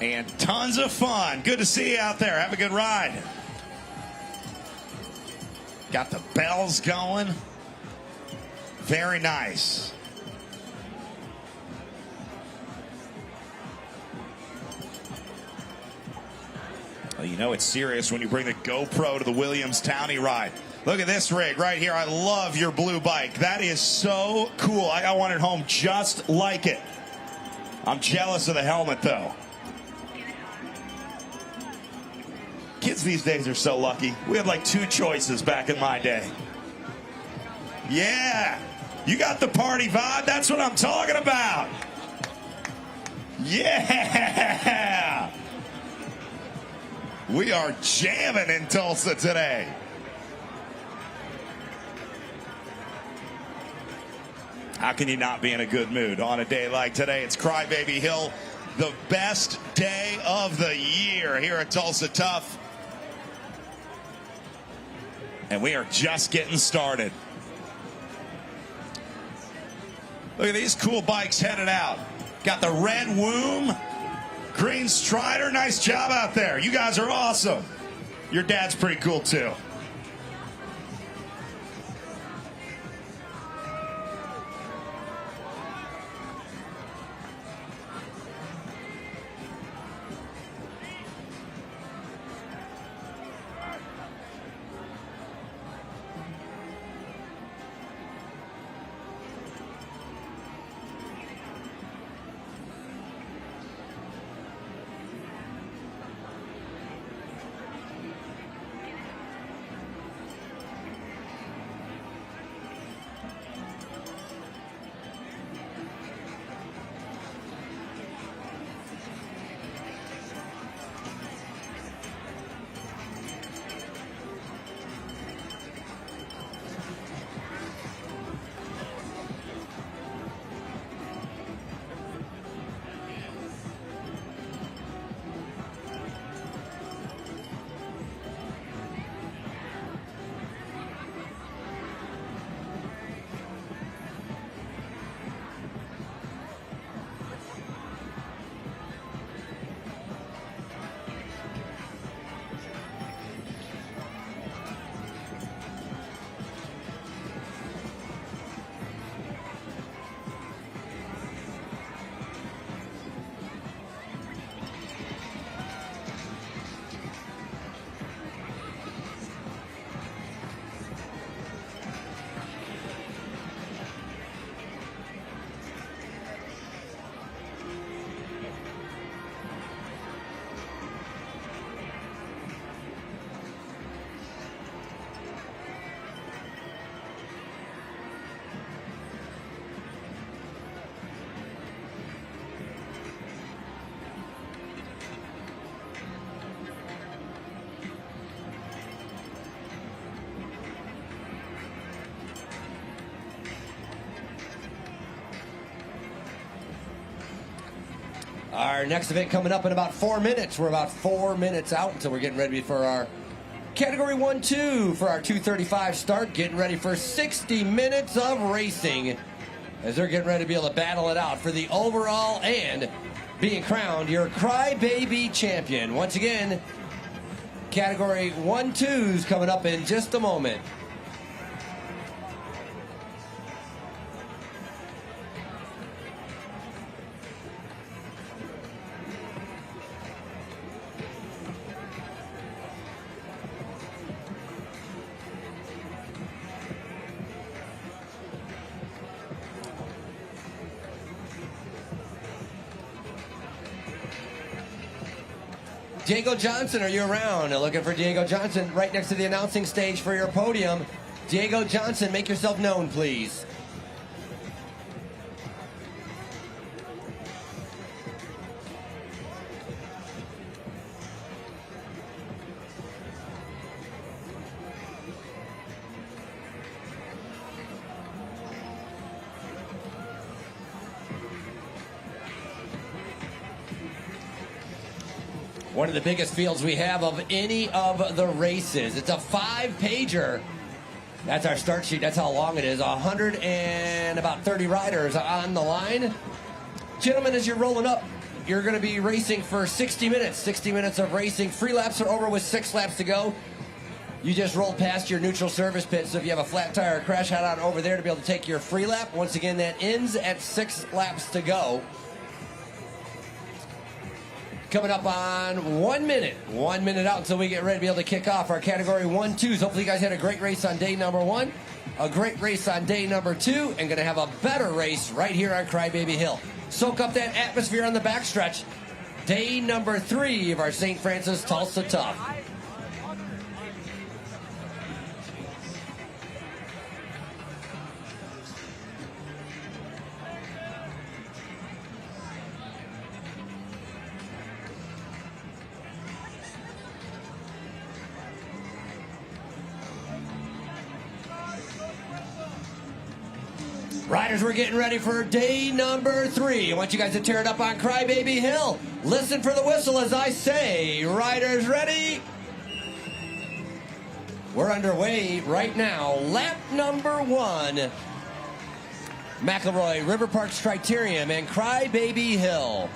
and tons of fun. Good to see you out there. Have a good ride. Got the bells going. Very nice. Well, you know it's serious when you bring the GoPro to the Williams Towny ride. Look at this rig right here. I love your blue bike. That is so cool. I got one at home just like it. I'm jealous of the helmet, though. Kids these days are so lucky. We had like 2 choices back in my day. Yeah. You got the party vibe. That's what I'm talking about. Yeah. We are jamming in Tulsa today. How can you not be in a good mood on a day like today? It's Crybaby Hill, the best day of the year here at Tulsa Tough. And we are just getting started. Look at these cool bikes headed out. Got the red Woom, green Strider. Nice job out there. You guys are awesome. Your dad's pretty cool too. Our next event coming up in about 4 minutes. We're about 4 minutes out until we're getting ready for our Category 1-2 for our 2:35 start. Getting ready for 60 minutes of racing as they're getting ready to be able to battle it out for the overall and being crowned your Crybaby champion. Once again, Category 1-2's coming up in just a moment. Diego Johnson, are you around? Looking for Diego Johnson right next to the announcing stage for your podium. Diego Johnson, make yourself known, please. One of the biggest fields we have of any of the races. It's a 5-pager. That's our start sheet. That's how long it is. 130 riders on the line. Gentlemen, as you're rolling up, you're going to be racing for 60 minutes. 60 minutes of racing. Free laps are over with 6 laps to go. You just rolled past your neutral service pit, so if you have a flat tire or crash, head on over there to be able to take your free lap. Once again, that ends at 6 laps to go. Coming up on 1 minute. 1 minute out until we get ready to be able to kick off our Category 1-2s. Hopefully you guys had a great race on day number 1, a great race on day number 2, and going to have a better race right here on Crybaby Hill. Soak up that atmosphere on the backstretch. Day number 3 of our St. Francis Tulsa Tough. Riders, we're getting ready for day number 3. I want you guys to tear it up on Crybaby Hill. Listen for the whistle as I say, riders ready? We're underway right now. Lap number 1. McElroy River Parks Criterium and Crybaby Hill.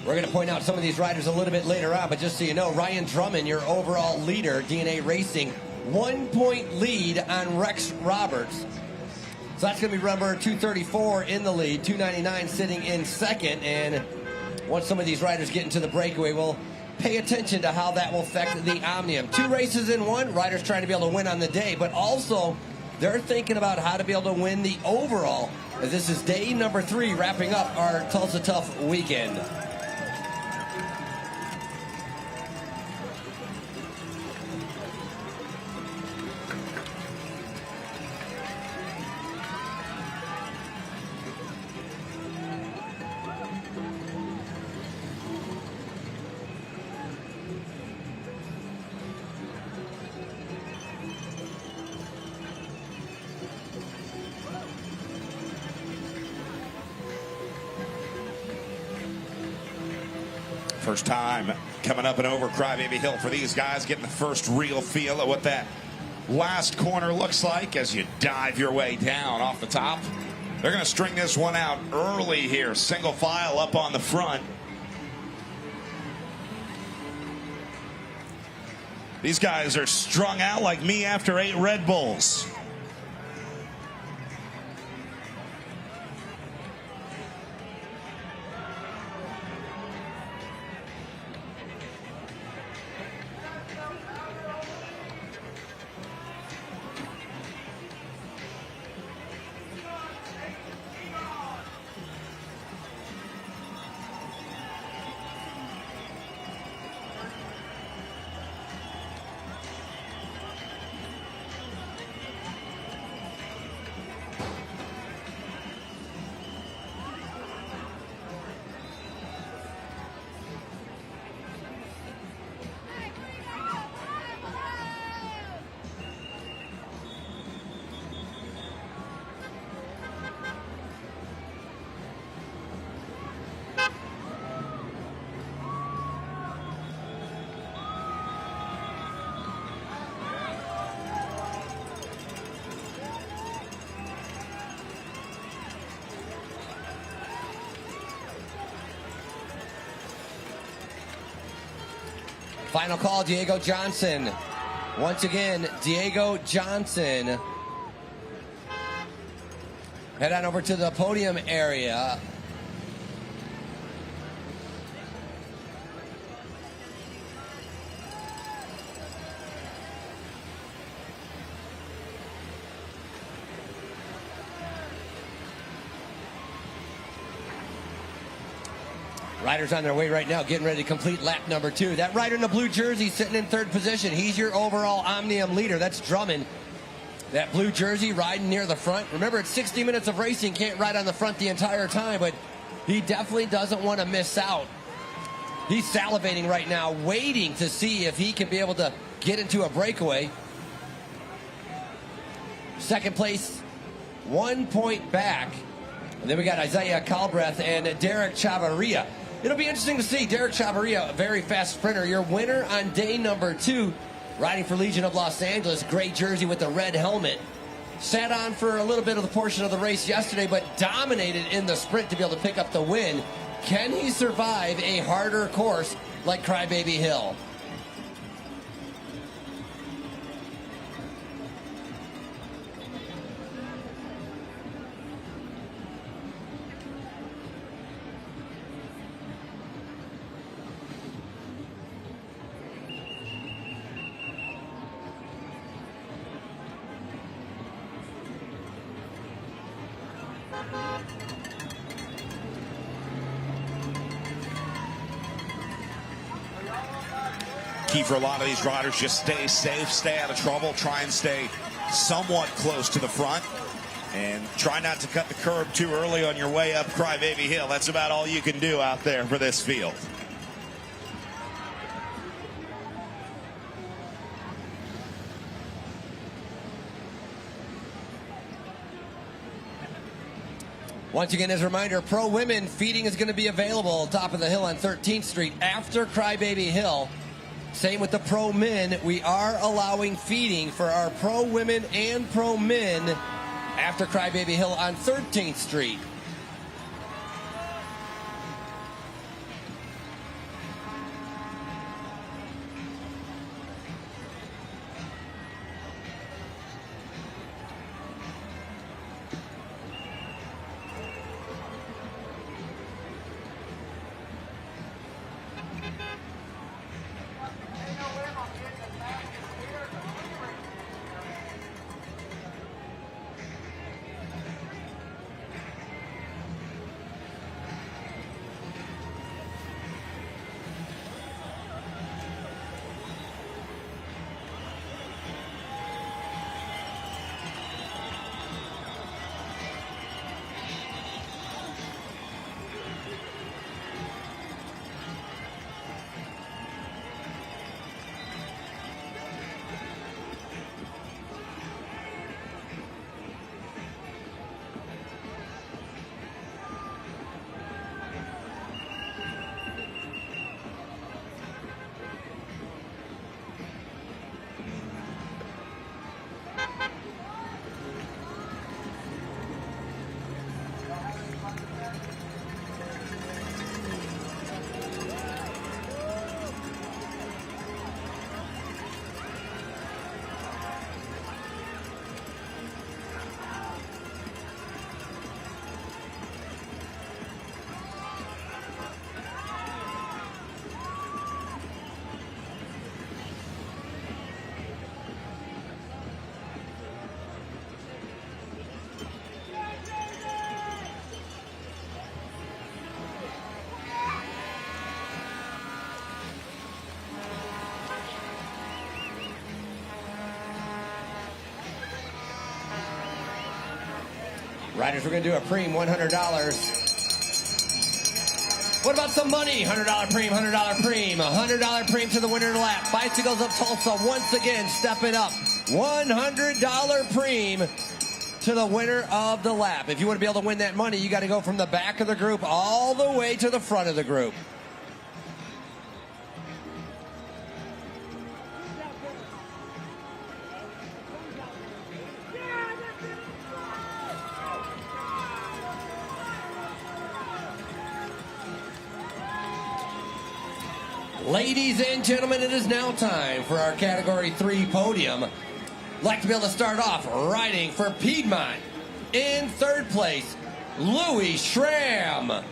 We're going to point out some of these riders a little bit later on, but just so you know, Ryan Drummond, your overall leader, DNA Racing, 1-point lead on Rex Roberts. So that's going to be number 234 in the lead, 299 sitting in second. And once some of these riders get into the breakaway, we'll pay attention to how that will affect the Omnium. 2 races in 1, riders trying to be able to win on the day, but also they're thinking about how to be able to win the overall, as this is day number 3, wrapping up our Tulsa Tough weekend. First time coming up and over Crybaby Hill for these guys, getting the first real feel of what that last corner looks like as you dive your way down off the top. They're going to string this one out early here, single file up on the front. These guys are strung out like me after 8 Red Bulls. Final call, Diego Johnson. Once again, Diego Johnson. Head on over to the podium area. Riders on their way right now, getting ready to complete lap number 2. That rider in the blue jersey sitting in 3rd position. He's your overall omnium leader. That's Drummond. That blue jersey riding near the front. Remember, it's 60 minutes of racing. Can't ride on the front the entire time, but he definitely doesn't want to miss out. He's salivating right now, waiting to see if he can be able to get into a breakaway. 2nd place, 1 point back. And then we got Isaiah Calbreth and Derek Chavarria. It'll be interesting to see. Derek Chavarria, a very fast sprinter. Your winner on day number 2, riding for Legion of Los Angeles. Gray jersey with the red helmet. Sat on for a little bit of the portion of the race yesterday, but dominated in the sprint to be able to pick up the win. Can he survive a harder course like Crybaby Hill? Key for a lot of these riders, just stay safe, stay out of trouble, try and stay somewhat close to the front, and try not to cut the curb too early on your way up Crybaby Hill. That's about all you can do out there for this field. Once again, as a reminder, pro women feeding is going to be available top of the hill on 13th Street after Crybaby Hill. Same with the pro men. We are allowing feeding for our pro women and pro men after Crybaby Hill on 13th Street. Riders, we're going to do a preem, $100. What about some money? $100 preem, $100 preem, $100 preem to the winner of the lap. Bicycles of Tulsa once again stepping up. $100 preem to the winner of the lap. If you want to be able to win that money, you got to go from the back of the group all the way to the front of the group. Ladies and gentlemen, it is now time for our Category 3 podium. Like to be able to start off riding for Piedmont. In third place, Louis Schramm.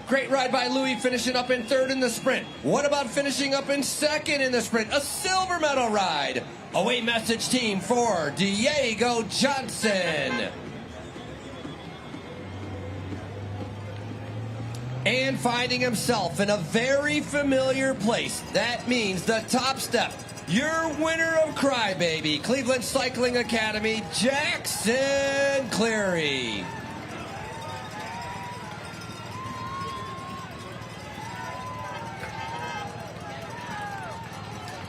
Great ride by Louis, finishing up in third in the sprint. What about finishing up in second in the sprint? A silver medal ride. Away message team for Diego Johnson. And finding himself in a very familiar place. That means the top step. Your winner of Crybaby, Cleveland Cycling Academy, Jackson Cleary.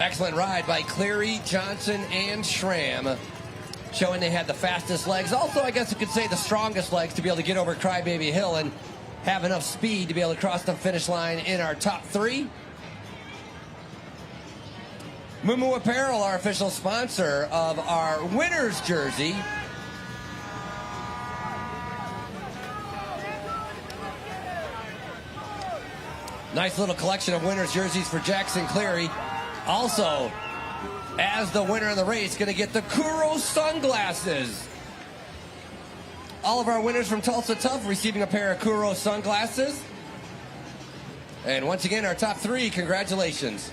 Excellent ride by Cleary, Johnson, and Schramm, showing they had the fastest legs. Also, I guess you could say the strongest legs to be able to get over Crybaby Hill and have enough speed to be able to cross the finish line in our top three. Mumu Apparel, our official sponsor of our winner's jersey. Nice little collection of winner's jerseys for Jackson Cleary. Also, as the winner of the race, going to get the Kuro sunglasses. All of our winners from Tulsa Tough receiving a pair of Kuro sunglasses. And once again, our top three, congratulations.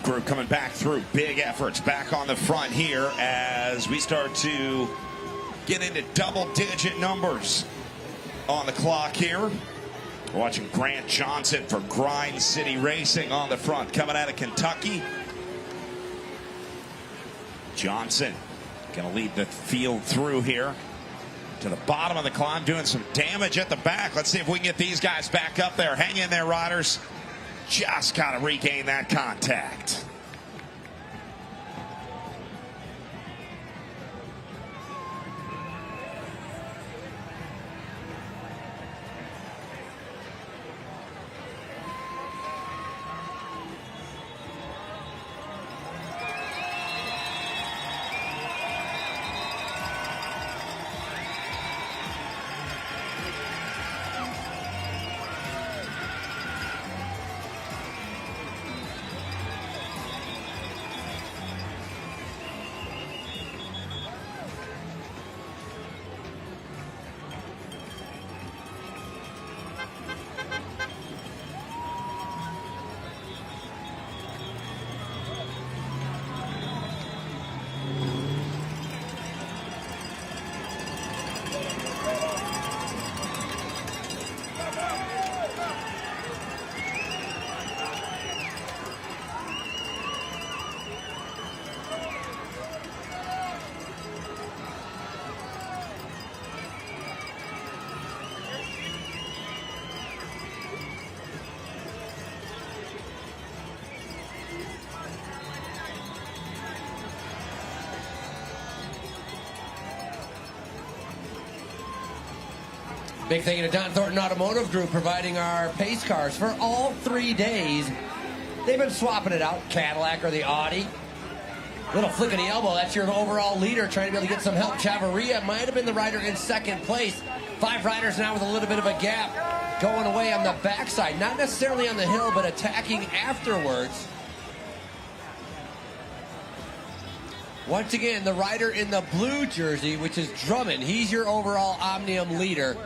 Group coming back through, big efforts back on the front here as we start to get into double-digit numbers on the clock here. Watching Grant Johnson for Grind City Racing on the front, coming out of Kentucky. Johnson going to lead the field through here to the bottom of the climb, doing some damage at the back. Let's see if we can get these guys back up there. Hang in there, riders. Just got to regain that contact. Big thank you to Don Thornton Automotive Group providing our pace cars for all 3 days. They've been swapping it out, Cadillac or the Audi. Little flick of the elbow, that's your overall leader trying to be able to get some help. Chavarria might have been the rider in second place. 5 riders now with a little bit of a gap going away on the backside. Not necessarily on the hill, but attacking afterwards. Once again, the rider in the blue jersey, which is Drummond. He's your overall Omnium leader.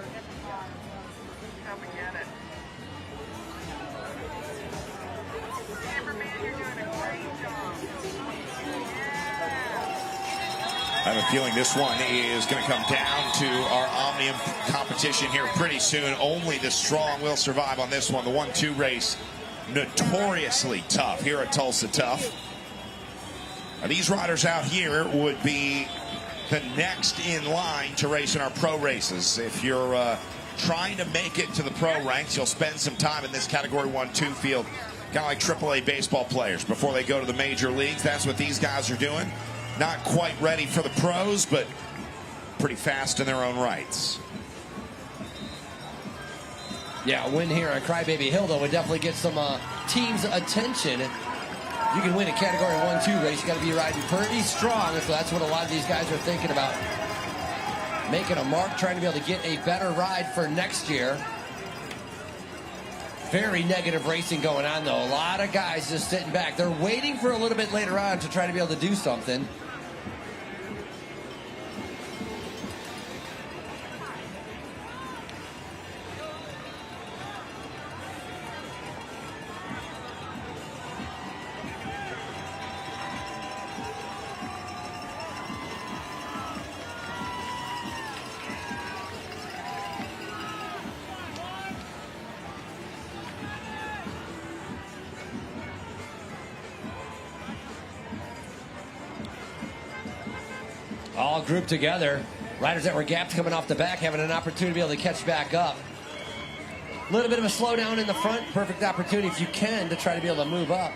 I have a feeling this one is going to come down to our Omnium competition here pretty soon. Only the strong will survive on this one. The 1-2 race, notoriously tough here at Tulsa Tough. Now, these riders out here would be the next in line to race in our pro races. If you're trying to make it to the pro ranks, you'll spend some time in this Category 1-2 field, kind of like AAA baseball players before they go to the major leagues. That's what these guys are doing. Not quite ready for the pros, but pretty fast in their own rights. Yeah, a win here on Crybaby Hill, though, would definitely get some team's attention. You can win a Category 1-2 race, you got to be riding pretty strong, so that's what a lot of these guys are thinking about. Making a mark, trying to be able to get a better ride for next year. Very negative racing going on, though. A lot of guys just sitting back. They're waiting for a little bit later on to try to be able to do something. All grouped together. Riders that were gapped coming off the back having an opportunity to be able to catch back up. A little bit of a slowdown in the front. Perfect opportunity if you can to try to be able to move up.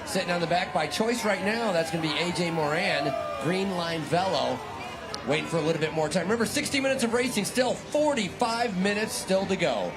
Sitting on the back by choice right now, that's going to be AJ Moran, Green Line Velo. Waiting for a little bit more time. Remember, 60 minutes of racing, still 45 minutes still to go.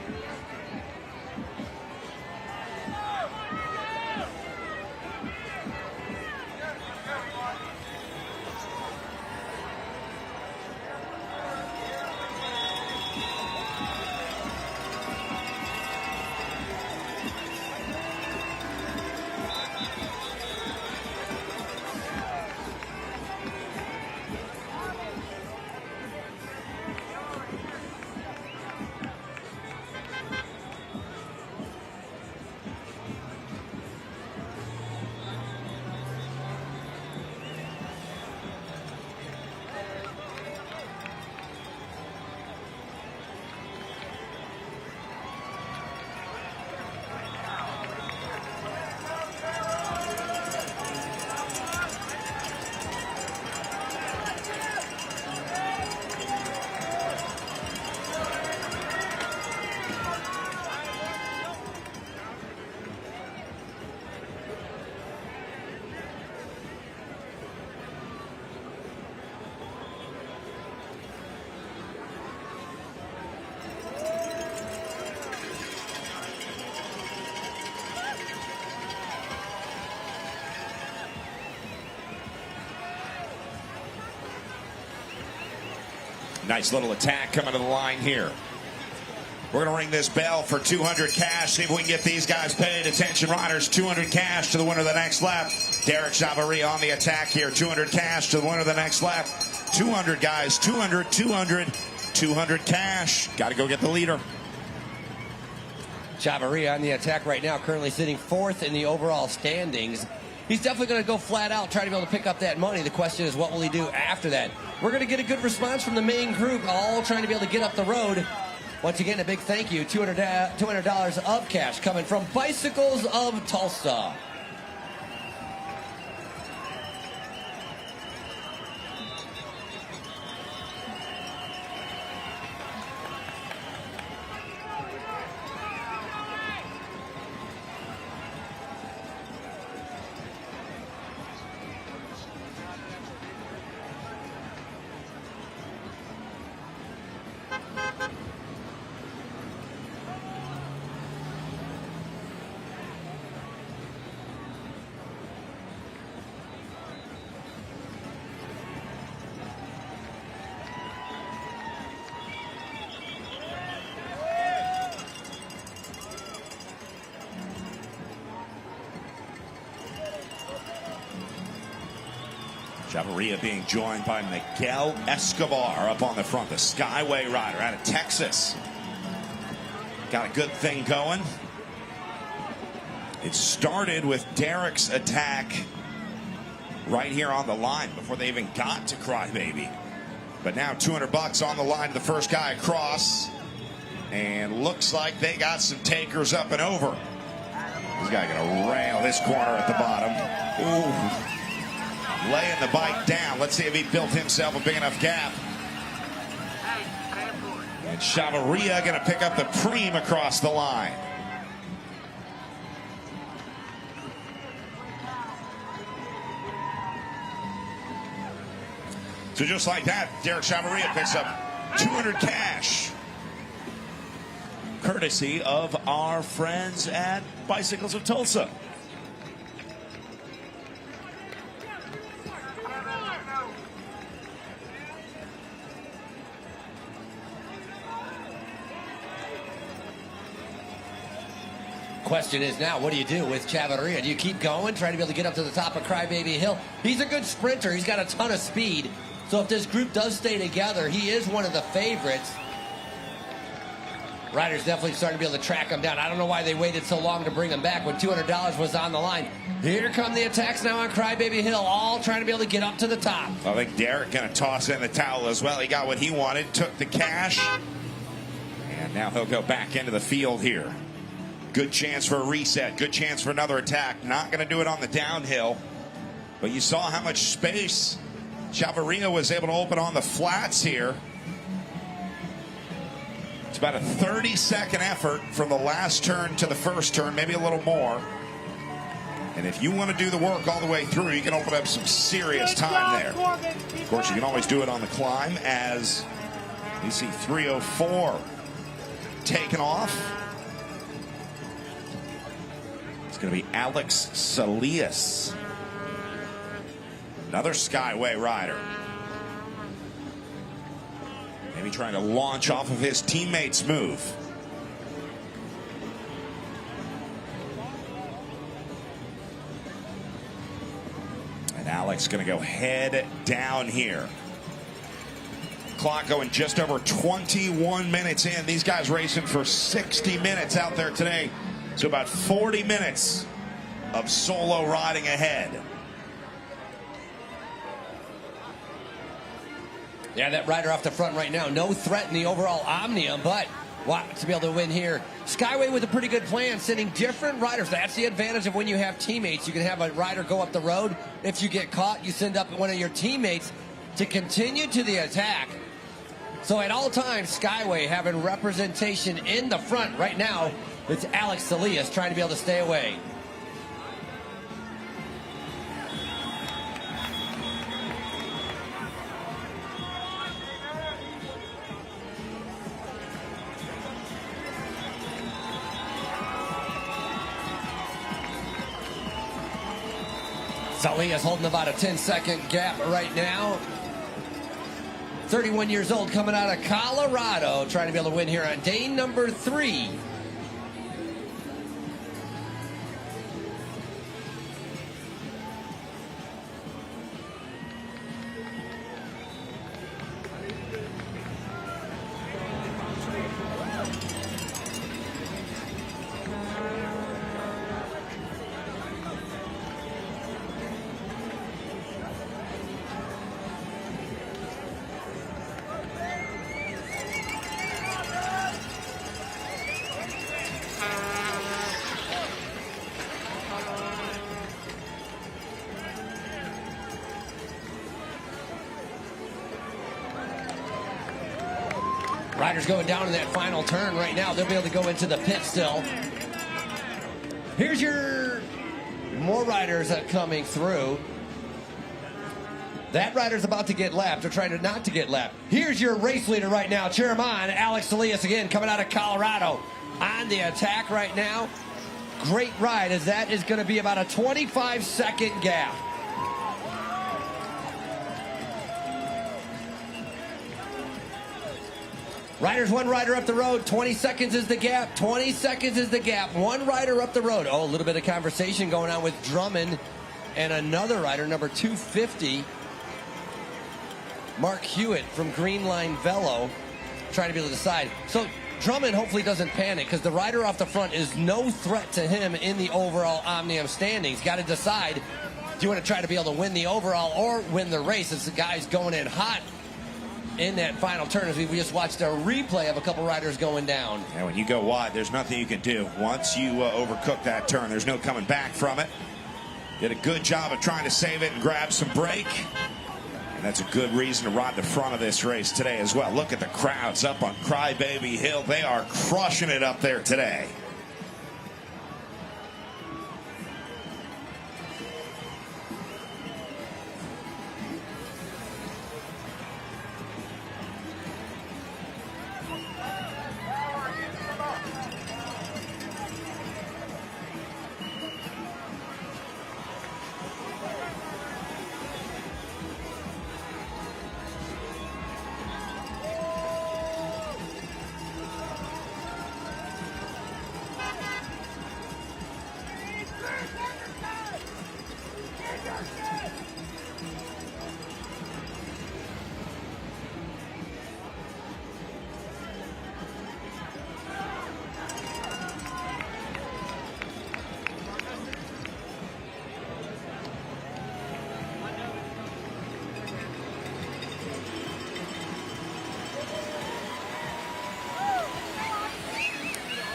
Nice little attack coming to the line here. We're going to ring this bell for 200 cash. See if we can get these guys paid. Attention riders, 200 cash to the winner of the next lap. Derek Chavarria on the attack here. 200 cash to the winner of the next lap. 200 guys, 200 cash. Got to go get the leader. Chavarria on the attack right now, currently sitting 4th in the overall standings. He's definitely going to go flat out, try to be able to pick up that money. The question is, what will he do after that? We're going to get a good response from the main group, all trying to be able to get up the road. Once again, a big thank you. $200 of cash coming from Bicycles of Tulsa. Chavarria being joined by Miguel Escobar up on the front, the Skyway rider out of Texas. Got a good thing going. It started with Derek's attack right here on the line before they even got to Crybaby. But now $200 on the line to the first guy across. And looks like they got some takers up and over. This guy gonna rail this corner at the bottom. Ooh. Laying the bike down. Let's see if he built himself a big enough gap. And Chavarria going to pick up the preem across the line. So just like that, Derek Chavarria picks up 200 cash. Courtesy of our friends at Bicycles of Tulsa. Question is now, what do you do with Chavarria? Do you keep going, trying to be able to get up to the top of Crybaby Hill? He's a good sprinter. He's got a ton of speed. So if this group does stay together, he is one of the favorites. Riders definitely starting to be able to track him down. I don't know why they waited so long to bring him back when $200 was on the line. Here come the attacks now on Crybaby Hill, all trying to be able to get up to the top. I think Derek going to toss in the towel as well. He got what he wanted, took the cash, and now he'll go back into the field here. Good chance for a reset. Good chance for another attack. Not going to do it on the downhill. But you saw how much space Chavarria was able to open on the flats here. It's about a 30-second effort from the last turn to the first turn, maybe a little more. And if you want to do the work all the way through, you can open up some serious time there. Of course, you can always do it on the climb, as you see 304 taken off. It's going to be Alex Salias, another Skyway rider. Maybe trying to launch off of his teammate's move. And Alex going to go head down here. Clock going just over 21 minutes in. These guys racing for 60 minutes out there today. So about 40 minutes of solo riding ahead. Yeah, that rider off the front right now, no threat in the overall omnium, but to be able to win here. Skyway with a pretty good plan, sending different riders. That's the advantage of when you have teammates. You can have a rider go up the road. If you get caught, you send up one of your teammates to continue to the attack. So at all times, Skyway having representation in the front right now. It's Alex Salias trying to be able to stay away. Salias holding about a 10-second gap right now. 31 years old, coming out of Colorado, trying to be able to win here on day number 3. Riders going down in that final turn right now. They'll be able to go into the pit still. Here's your more riders coming through. That rider's about to get lapped. They're trying to not to get lapped. Here's your race leader right now. Cheer him on. Alex Salias again coming out of Colorado on the attack right now. Great ride, as that is going to be about a 25-second gap. Riders, one rider up the road. 20 seconds is the gap. 20 seconds is the gap. One rider up the road. Oh, a little bit of conversation going on with Drummond and another rider, number 250. Mark Hewitt from Green Line Velo trying to be able to decide. So Drummond hopefully doesn't panic because the rider off the front is no threat to him in the overall Omnium standings. Got to decide, do you want to try to be able to win the overall or win the race? As the guy's going in hot in that final turn, as we just watched a replay of a couple riders going down. And when you go wide, there's nothing you can do. Once you overcook that turn, there's no coming back from it. Did a good job of trying to save it and grab some brake. And that's a good reason to ride the front of this race today as well. Look at the crowds up on Crybaby Hill. They are crushing it up there today.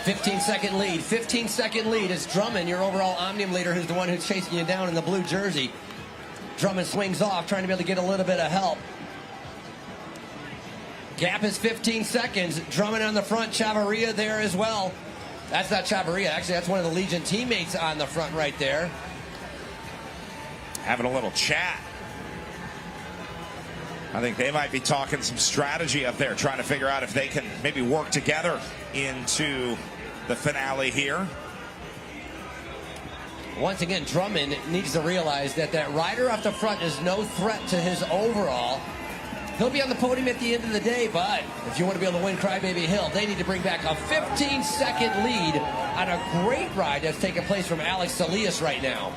Fifteen-second lead. 15-second lead is Drummond, your overall Omnium leader, who's the one who's chasing you down in the blue jersey. Drummond swings off, trying to be able to get a little bit of help. Gap is 15 seconds. Drummond on the front, Chavarria there as well. That's not Chavarria. Actually, that's one of the Legion teammates on the front right there. Having a little chat. I think they might be talking some strategy up there, trying to figure out if they can maybe work together into the finale here. Once again, Drummond needs to realize that that rider off the front is no threat to his overall. He'll be on the podium at the end of the day, but if you want to be able to win Crybaby Hill, they need to bring back a 15-second lead on a great ride that's taking place from Alex Salias right now.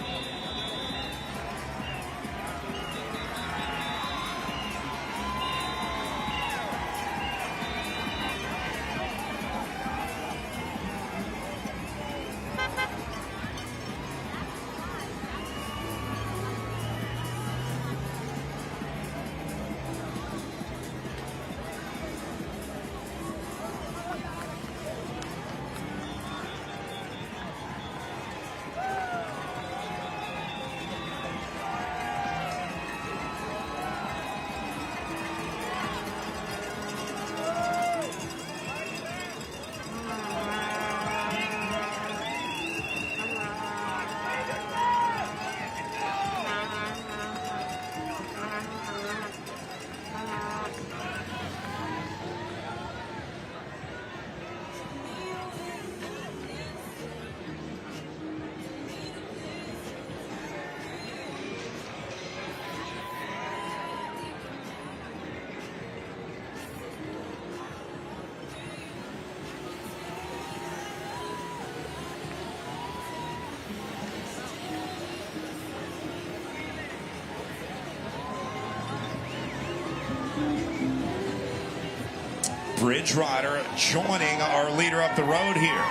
Bridge rider joining our leader up the road here.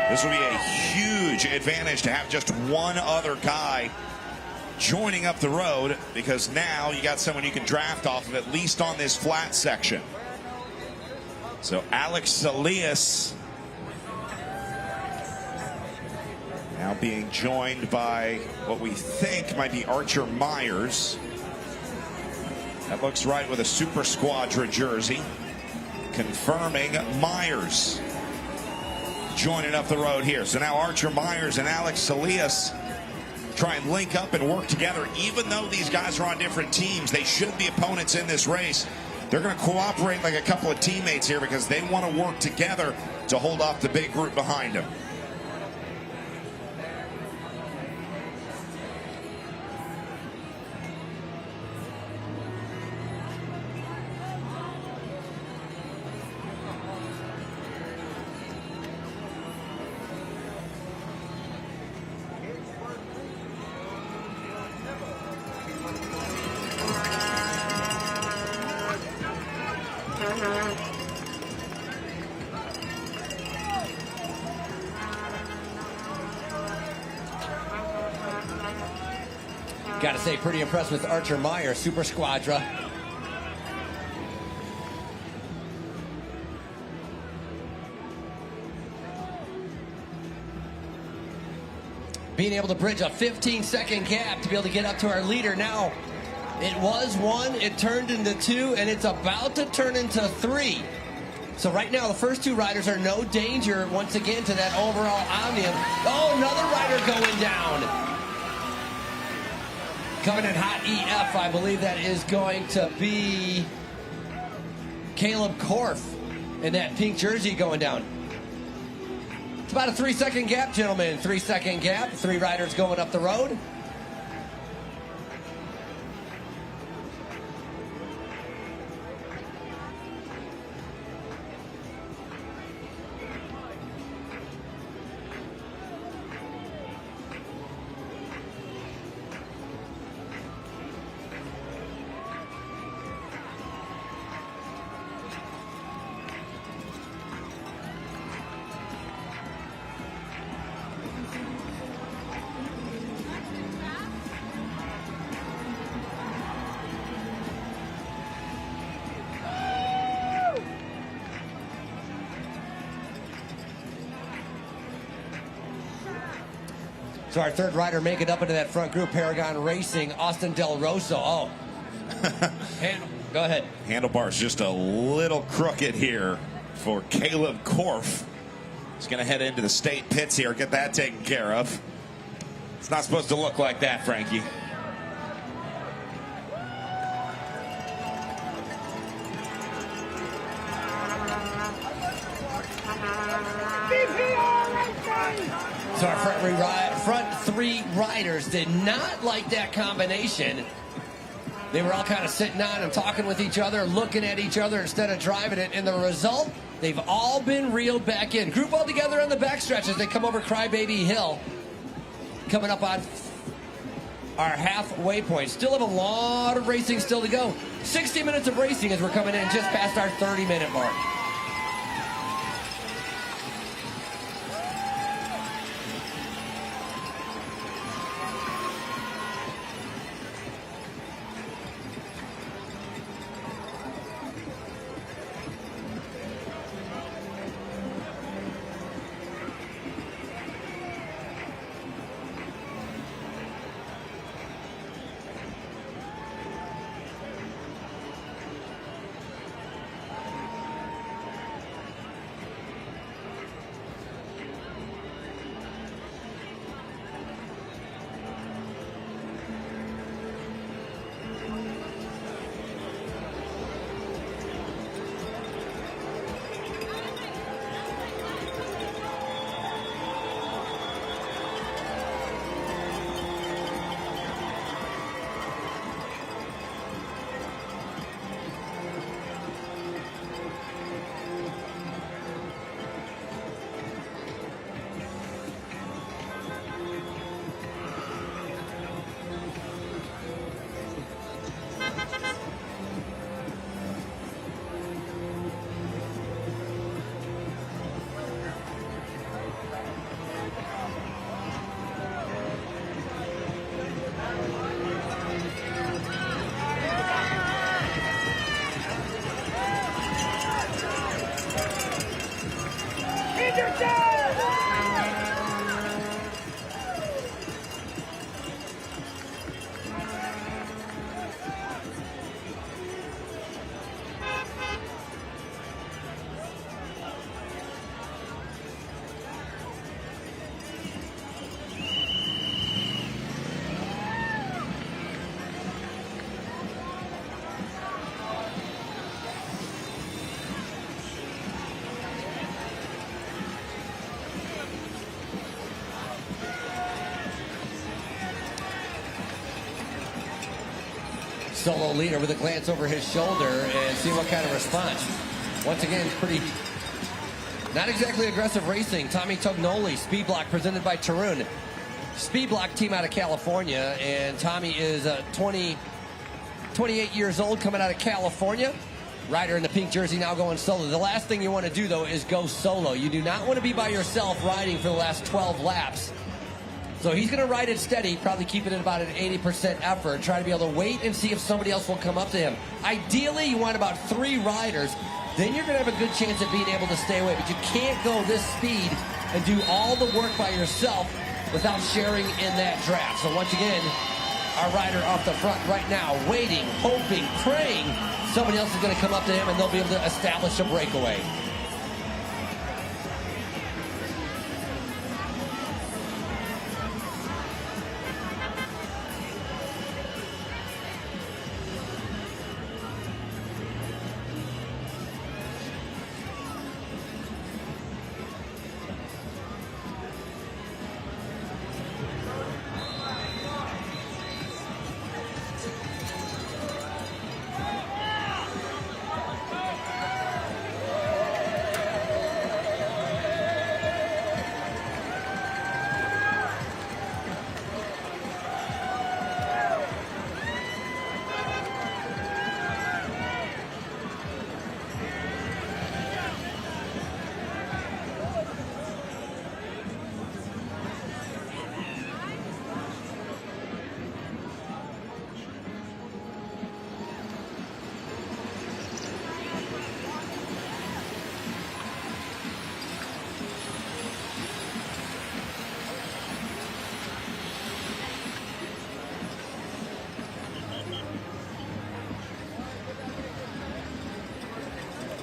This will be a huge advantage to have just one other guy joining up the road, because now you got someone you can draft off of, at least on this flat section. So Alex Salias now being joined by what we think might be Archer Myers. That looks right with a Super Squadron jersey. Confirming Myers joining up the road here. So now Archer Myers and Alex Salias try and link up and work together. Even though these guys are on different teams, they should be opponents in this race. They're going to cooperate like a couple of teammates here, because they want to work together to hold off the big group behind them. Got to say, pretty impressed with Archer Meyer, Super Squadra. Being able to bridge a 15-second gap to be able to get up to our leader. Now, it was 1, it turned into 2, and it's about to turn into 3. So right now, the first 2 riders are no danger, once again, to that overall omnium. Oh, another rider going down. Coming in hot EF, I believe that is going to be Caleb Korf in that pink jersey going down. It's about a 3-second gap, gentlemen. 3-second gap. 3 riders going up the road. So our third rider making up into that front group, Paragon Racing, Austin Del Rosso. Oh, go ahead. Handlebar's just a little crooked here for Caleb Korf. He's going to head into the state pits here, get that taken care of. It's not supposed to look like that, Frankie. So our front 3 riders did not like that combination. They were all kind of sitting on and talking with each other, looking at each other instead of driving it. And the result, they've all been reeled back in. Group all together on the backstretch as they come over Crybaby Hill. Coming up on our halfway point. Still have a lot of racing still to go. 60 minutes of racing as we're coming in just past our 30-minute mark. Solo leader with a glance over his shoulder and see what kind of response. Once again, pretty, not exactly aggressive racing. Tommy Tognoli, Speed Block presented by Tarun. Speed Block team out of California, and Tommy is 28 years old, coming out of California. Rider in the pink jersey now going solo. The last thing you want to do, though, is go solo. You do not want to be by yourself riding for the last 12 laps. So he's going to ride it steady, probably keep it at about an 80% effort, try to be able to wait and see if somebody else will come up to him. Ideally, you want about 3 riders. Then you're going to have a good chance at being able to stay away. But you can't go this speed and do all the work by yourself without sharing in that draft. So once again, our rider off the front right now, waiting, hoping, praying somebody else is going to come up to him and they'll be able to establish a breakaway.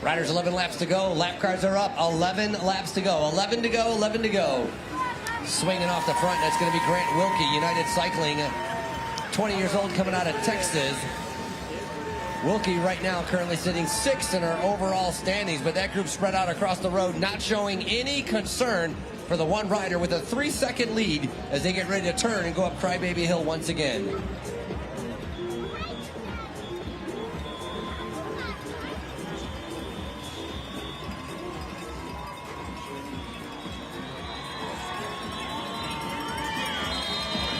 Riders 11 laps to go. Lap cars are up. 11 laps to go. 11 to go. 11 to go. Swinging off the front. That's going to be Grant Wilkie, United Cycling, 20 years old, coming out of Texas. Wilkie right now currently sitting 6th in our overall standings, but that group spread out across the road, not showing any concern for the one rider with a 3-second lead as they get ready to turn and go up Crybaby Hill once again.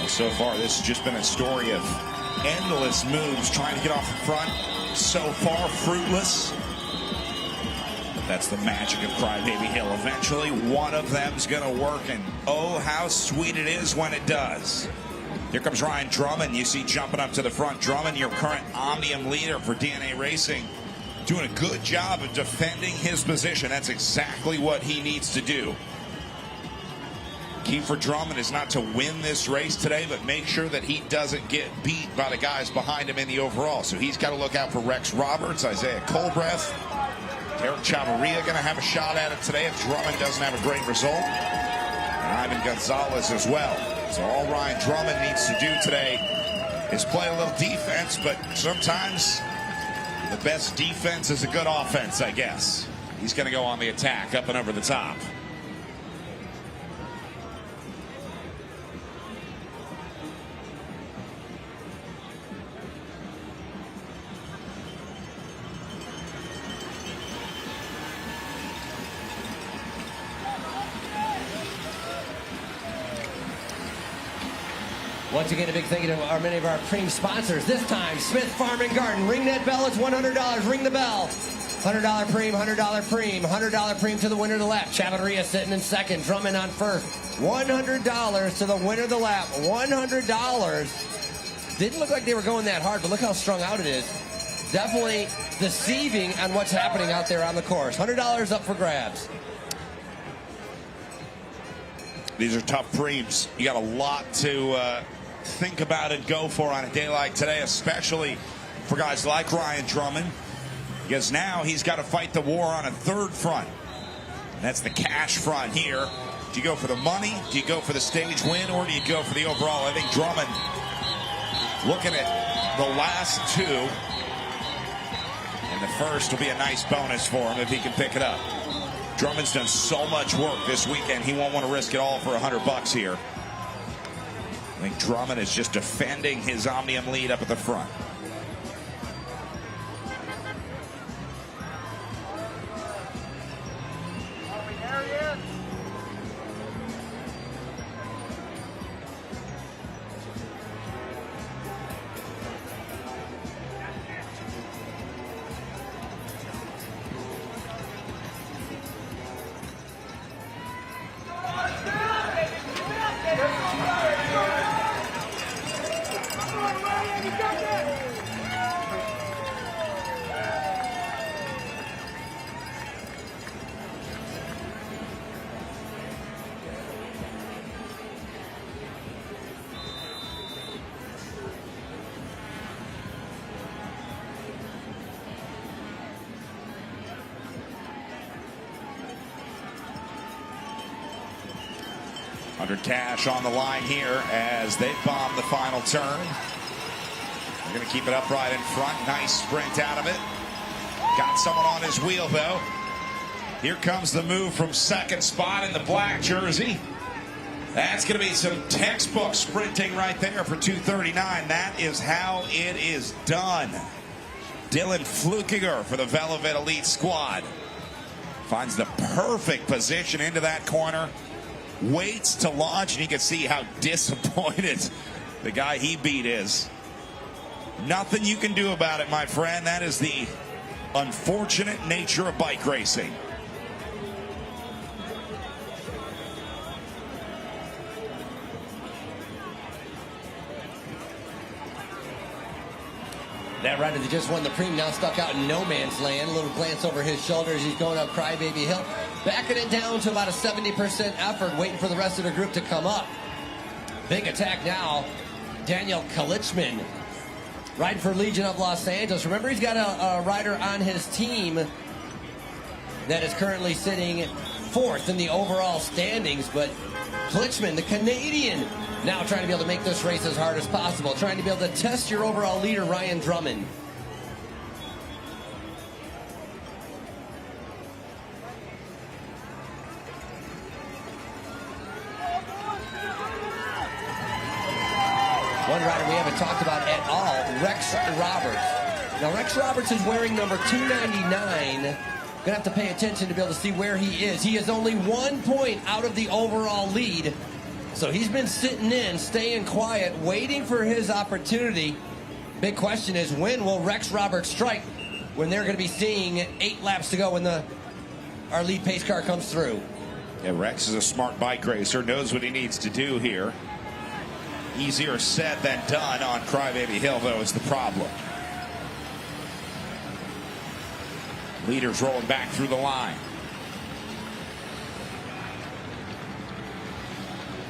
So far, this has just been a story of endless moves trying to get off the front. So far, fruitless. That's the magic of Crybaby Hill. Eventually, one of them's going to work, and oh, how sweet it is when it does. Here comes Ryan Drummond. You see jumping up to the front. Drummond, your current Omnium leader for DNA Racing, doing a good job of defending his position. That's exactly what he needs to do. Key for Drummond is not to win this race today, but make sure that he doesn't get beat by the guys behind him in the overall. So he's got to look out for Rex Roberts, Isaiah Colbreth, Derek Chavarria going to have a shot at it today if Drummond doesn't have a great result. And Ivan Gonzalez as well. So all Ryan Drummond needs to do today is play a little defense, but sometimes the best defense is a good offense, I guess. He's going to go on the attack up and over the top. Once again, a big thank you to many of our cream sponsors. This time, Smith Farm and Garden. Ring that bell. It's $100. Ring the bell. $100 preem, $100 preem, $100 preem to the winner of the lap. Chavarria sitting in second. Drummond on first. $100 to the winner of the lap. $100. Didn't look like they were going that hard, but look how strung out it is. Definitely deceiving on what's happening out there on the course. $100 up for grabs. These are tough preems. You got a lot to think about and go for on a day like today, especially for guys like Ryan Drummond, because now he's got to fight the war on a third front. And that's the cash front here. Do you go for the money? Do you go for the stage win? Or do you go for the overall? I think Drummond, looking at the last two, and the first will be a nice bonus for him if he can pick it up. Drummond's done so much work this weekend, he won't want to risk it all for $100 here. I think Drummond is just defending his Omnium lead up at the front. 100 cash on the line here as they bomb the final turn. They're going to keep it upright in front. Nice sprint out of it. Got someone on his wheel, though. Here comes the move from second spot in the black jersey. That's going to be some textbook sprinting right there for 239. That is how it is done. Dylan Flukiger for the Velvet Elite Squad. Finds the perfect position into that corner. Waits to launch, and you can see how disappointed the guy he beat is. Nothing you can do about it, my friend. That is the unfortunate nature of bike racing. That rider that just won the Preem now stuck out in no man's land. A little glance over his shoulder as he's going up Crybaby Hill. Backing it down to about a 70% effort, waiting for the rest of the group to come up. Big attack now. Daniel Kalichman, riding for Legion of Los Angeles. Remember, he's got a rider on his team that is currently sitting fourth in the overall standings, but Kalichman, the Canadian, now trying to be able to make this race as hard as possible, trying to be able to test your overall leader, Ryan Drummond. One rider we haven't talked about at all, Rex Roberts. Now, Rex Roberts is wearing number 299. Going to have to pay attention to be able to see where he is. He is only 1 point out of the overall lead. So he's been sitting in, staying quiet, waiting for his opportunity. Big question is, when will Rex Roberts strike when they're going to be seeing 8 laps to go when our lead pace car comes through? Yeah, Rex is a smart bike racer, knows what he needs to do here. Easier said than done on Crybaby Hill, though, is the problem. Leaders rolling back through the line.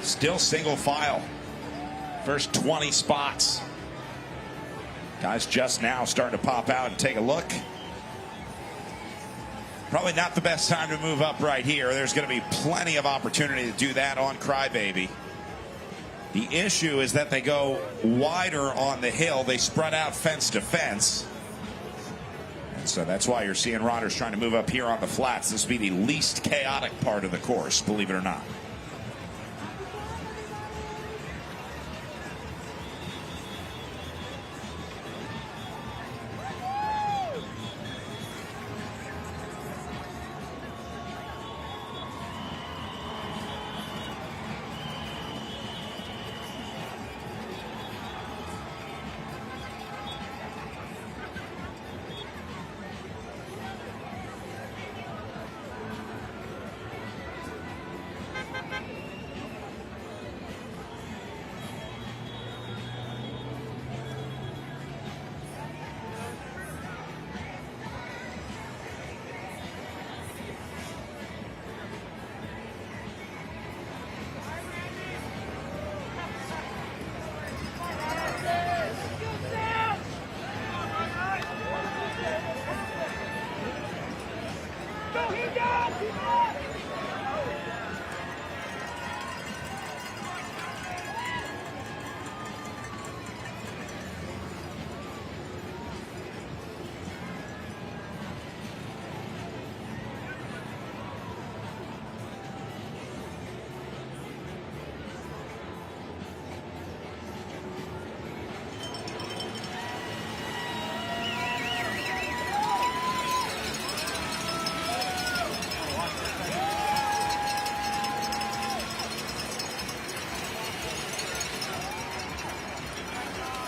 Still single file. First 20 spots. Guys just now starting to pop out and take a look. Probably not the best time to move up right here. There's going to be plenty of opportunity to do that on Crybaby. The issue is that they go wider on the hill. They spread out fence to fence. And so that's why you're seeing riders trying to move up here on the flats. This will be the least chaotic part of the course, believe it or not.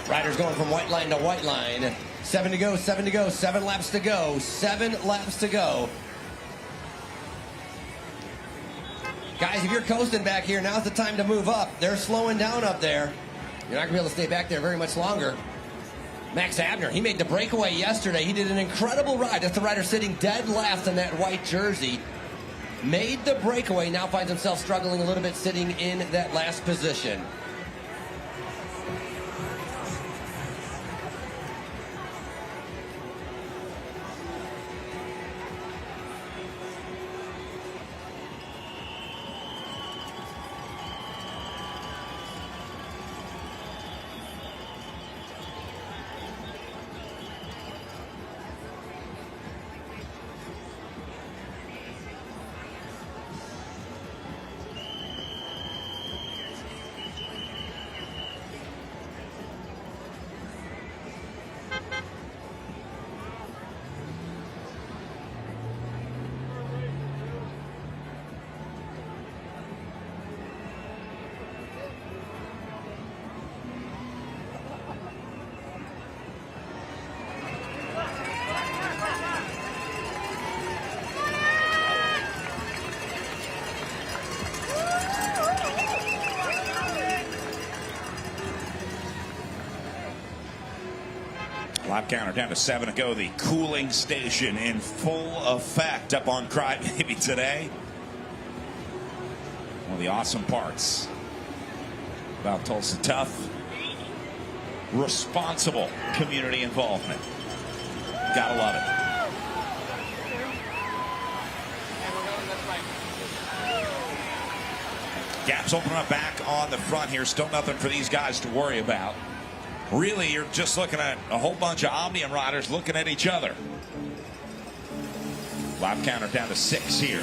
Riders going from white line to white line. 7 to go, 7 to go, 7 laps to go, 7 laps to go. Guys, if you're coasting back here, now's the time to move up. They're slowing down up there. You're not going to be able to stay back there very much longer. Max Abner, he made the breakaway yesterday. He did an incredible ride. That's the rider sitting dead last in that white jersey. Made the breakaway, now finds himself struggling a little bit sitting in that last position. Lap counter down to 7 to go. The cooling station in full effect up on Crybaby today. One of the awesome parts about Tulsa Tough, responsible community involvement. Gotta love it. Gaps opening up back on the front here. Still nothing for these guys to worry about. Really, you're just looking at a whole bunch of Omnium riders looking at each other. Lap counter down to 6 here.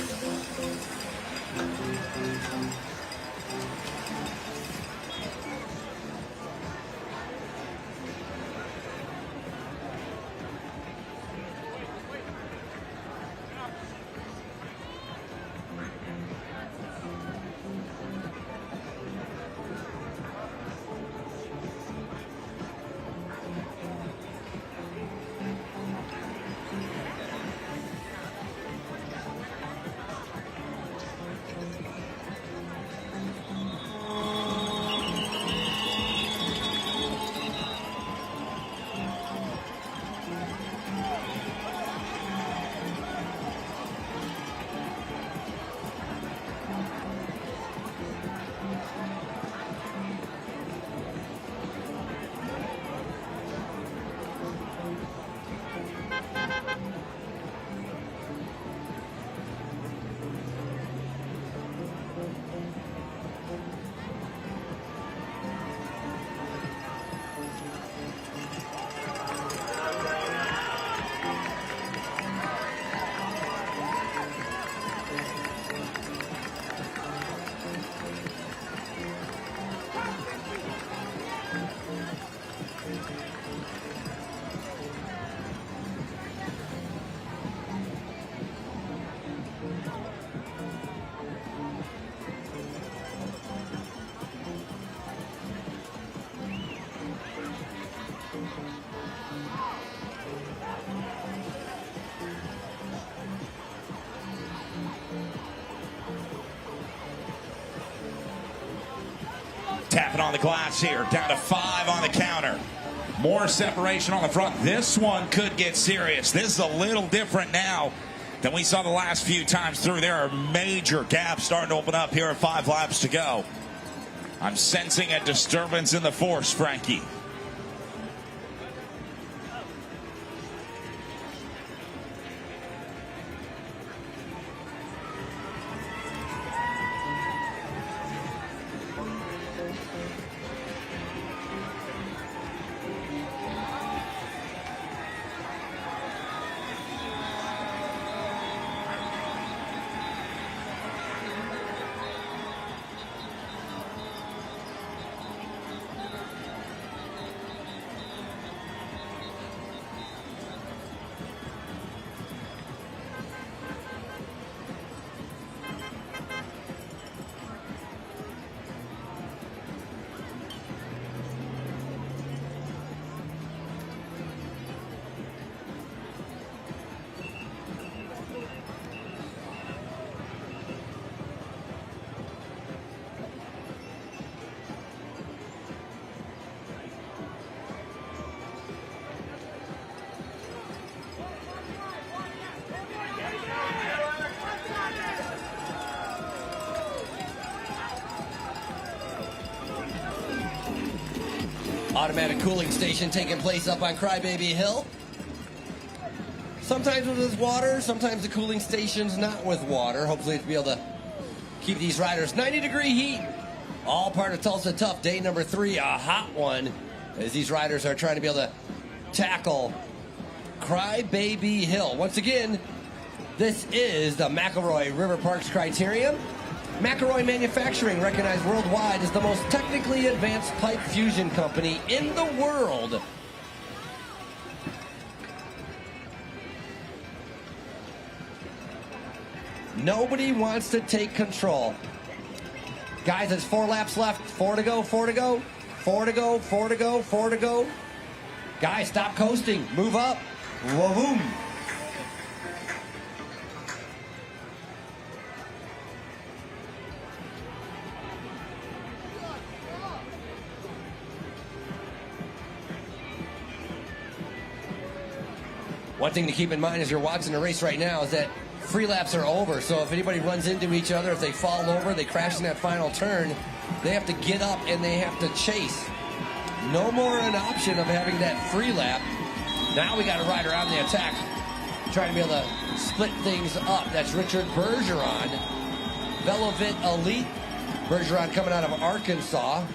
Tapping on the glass here, down to 5 on the counter. More separation on the front. This one could get serious. This is a little different now than we saw the last few times through. There are major gaps starting to open up here at 5 laps to go. I'm sensing a disturbance in the force, Frankie. Automatic cooling station taking place up on Crybaby Hill. Sometimes with water, sometimes the cooling station's not with water. Hopefully to be able to keep these riders 90-degree heat. All part of Tulsa Tough, day number 3, a hot one, as these riders are trying to be able to tackle Crybaby Hill. Once again, this is the McElroy River Parks Criterium. McElroy Manufacturing, recognized worldwide as the most technically advanced pipe fusion company in the world. Nobody wants to take control. Guys, it's 4 laps left. 4 to go, 4 to go, 4 to go, 4 to go, 4 to go. Guys, stop coasting. Move up. Whoa-boom. One thing to keep in mind as you're watching the race right now is that free laps are over. So if anybody runs into each other, if they fall over, they crash in that final turn, they have to get up and they have to chase. No more an option of having that free lap. Now we got a rider on the attack, trying to be able to split things up. That's Richard Bergeron, Velovit Elite. Bergeron coming out of Arkansas.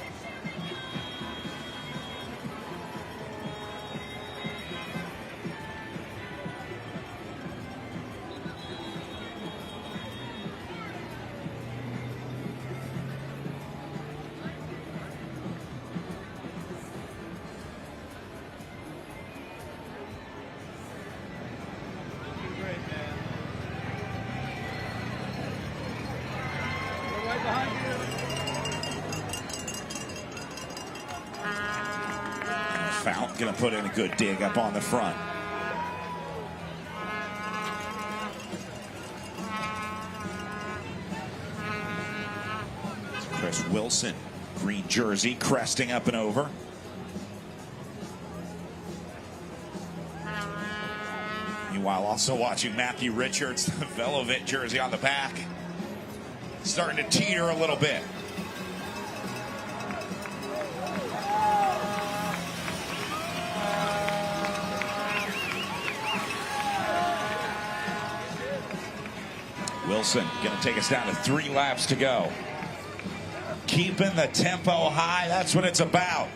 Fount going to put in a good dig up on the front. It's Chris Wilson, green jersey, cresting up and over. Meanwhile, also watching Matthew Richards, the Velovit jersey on the back, starting to teeter a little bit. Wilson going to take us down to 3 laps to go. Keeping the tempo high, that's what it's about.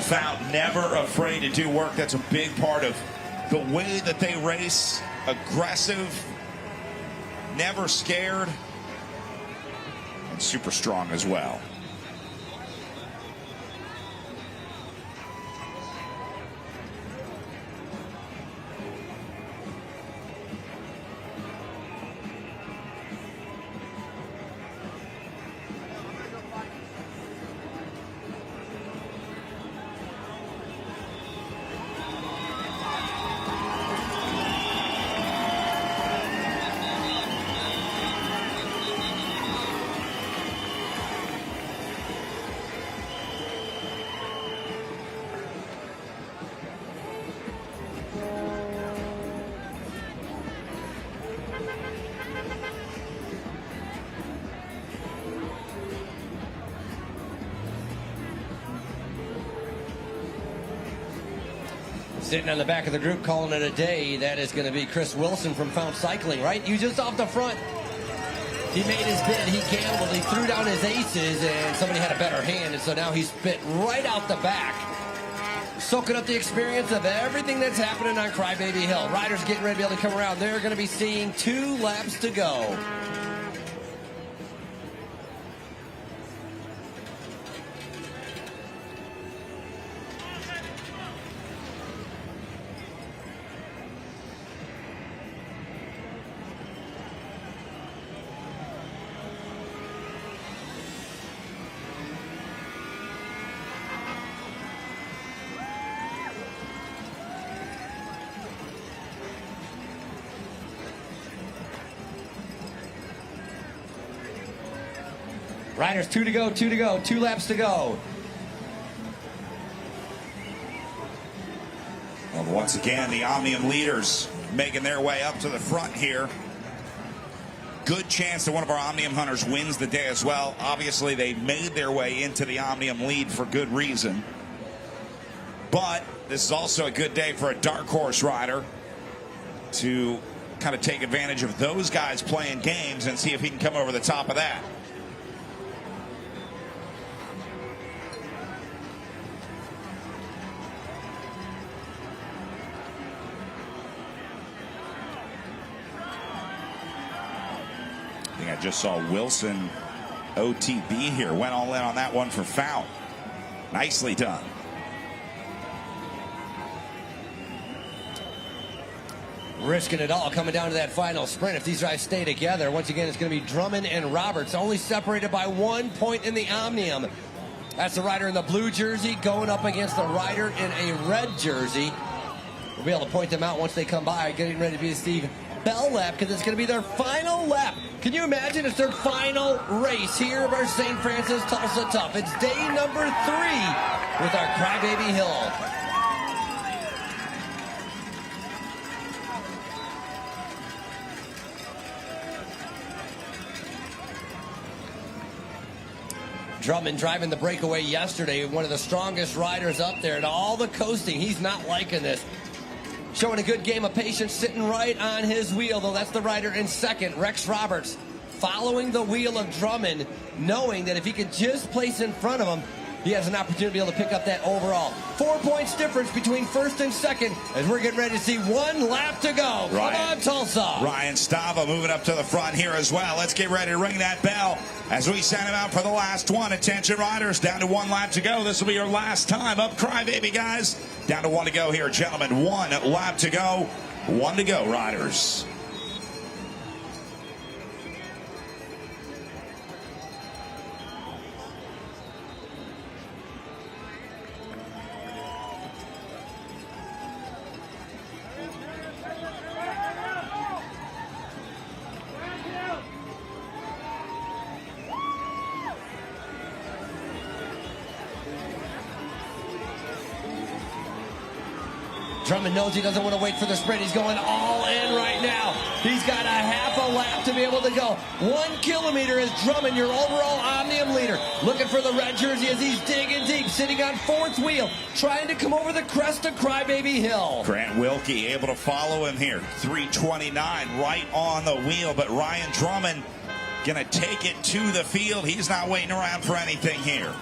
Fount never afraid to do work. That's a big part of the way that they race. Aggressive, never scared, and super strong as well. Sitting on the back of the group calling it a day, that is going to be Chris Wilson from Fount Cycling, right? You just off the front. He made his bid, he gambled, he threw down his aces, and somebody had a better hand, and so now he's spit right out the back. Soaking up the experience of everything that's happening on Crybaby Hill. Riders getting ready to be able to come around. They're going to be seeing 2 laps to go. Riders, 2 to go, 2 to go, 2 laps to go. Well, once again, the Omnium leaders making their way up to the front here. Good chance that one of our Omnium hunters wins the day as well. Obviously, they made their way into the Omnium lead for good reason. But this is also a good day for a dark horse rider to kind of take advantage of those guys playing games and see if he can come over the top of that. I just saw Wilson OTB here. Went all in on that one for Fount. Nicely done. Risking it all coming down to that final sprint. If these guys stay together, once again, it's going to be Drummond and Roberts, only separated by 1 point in the Omnium. That's the rider in the blue jersey going up against the rider in a red jersey. We'll be able to point them out once they come by, getting ready to be Steve Bell lap, because it's going to be their final lap. Can you imagine? It's their final race here of our St. Francis Tulsa Tough. It's day number 3 with our Crybaby Hill. Drummond driving the breakaway yesterday, one of the strongest riders up there, and all the coasting, he's not liking this. Showing a good game of patience, sitting right on his wheel, though that's the rider in second, Rex Roberts, following the wheel of Drummond, knowing that if he could just place in front of him, he has an opportunity to be able to pick up that overall. 4 points difference between first and second as we're getting ready to see one lap to go. Come on, Tulsa. Ryan Stava moving up to the front here as well. Let's get ready to ring that bell as we send him out for the last one. Attention, riders, down to 1 lap to go. This will be your last time. Up, crybaby, guys. Down to 1 to go here, gentlemen. 1 lap to go. 1 to go, riders. Drummond knows he doesn't want to wait for the sprint. He's going all in right now. He's got a half a lap to be able to go. 1 kilometer is Drummond, your overall omnium leader. Looking for the red jersey as he's digging deep, sitting on 4th wheel, trying to come over the crest of Crybaby Hill. Grant Wilkie able to follow him here. 3:29 right on the wheel, but Ryan Drummond going to take it to the field. He's not waiting around for anything here.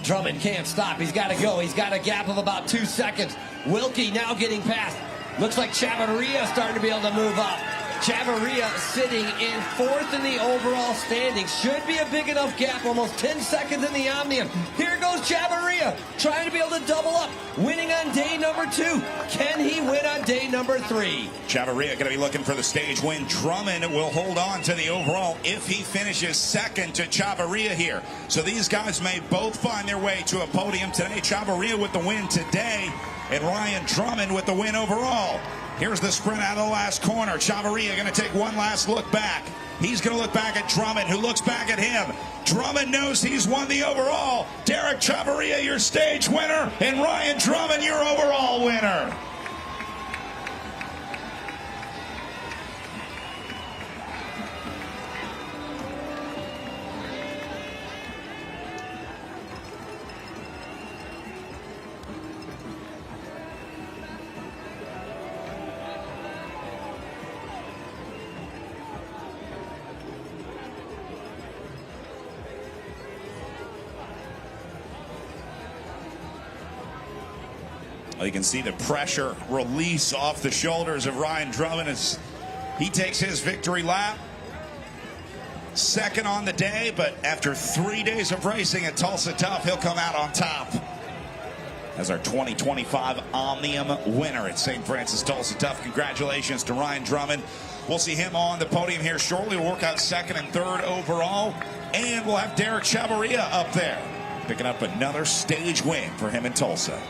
Drummond can't stop. He's got to go. He's got a gap of about 2 seconds. Wilkie now getting past. Looks like Chavarria starting to be able to move up. Chavarria sitting in 4th in the overall standings. Should be a big enough gap. Almost 10 seconds in the omnium. Here goes Chavarria trying to be able to double up. Winning on day number 2. Can he win on day number 3? Chavarria going to be looking for the stage win. Drummond will hold on to the overall if he finishes second to Chavarria here. So these guys may both find their way to a podium today. Chavarria with the win today, and Ryan Drummond with the win overall. Here's the sprint out of the last corner. Chavarria going to take one last look back. He's going to look back at Drummond, who looks back at him. Drummond knows he's won the overall. Derek Chavarria, your stage winner, and Ryan Drummond, your overall winner. Well, you can see the pressure release off the shoulders of Ryan Drummond as he takes his victory lap. Second on the day, but after 3 days of racing at Tulsa Tough, he'll come out on top as our 2025 Omnium winner at St. Francis Tulsa Tough. Congratulations to Ryan Drummond. We'll see him on the podium here shortly. We'll work out 2nd and 3rd overall, and we'll have Derek Chavarria up there, picking up another stage win for him in Tulsa.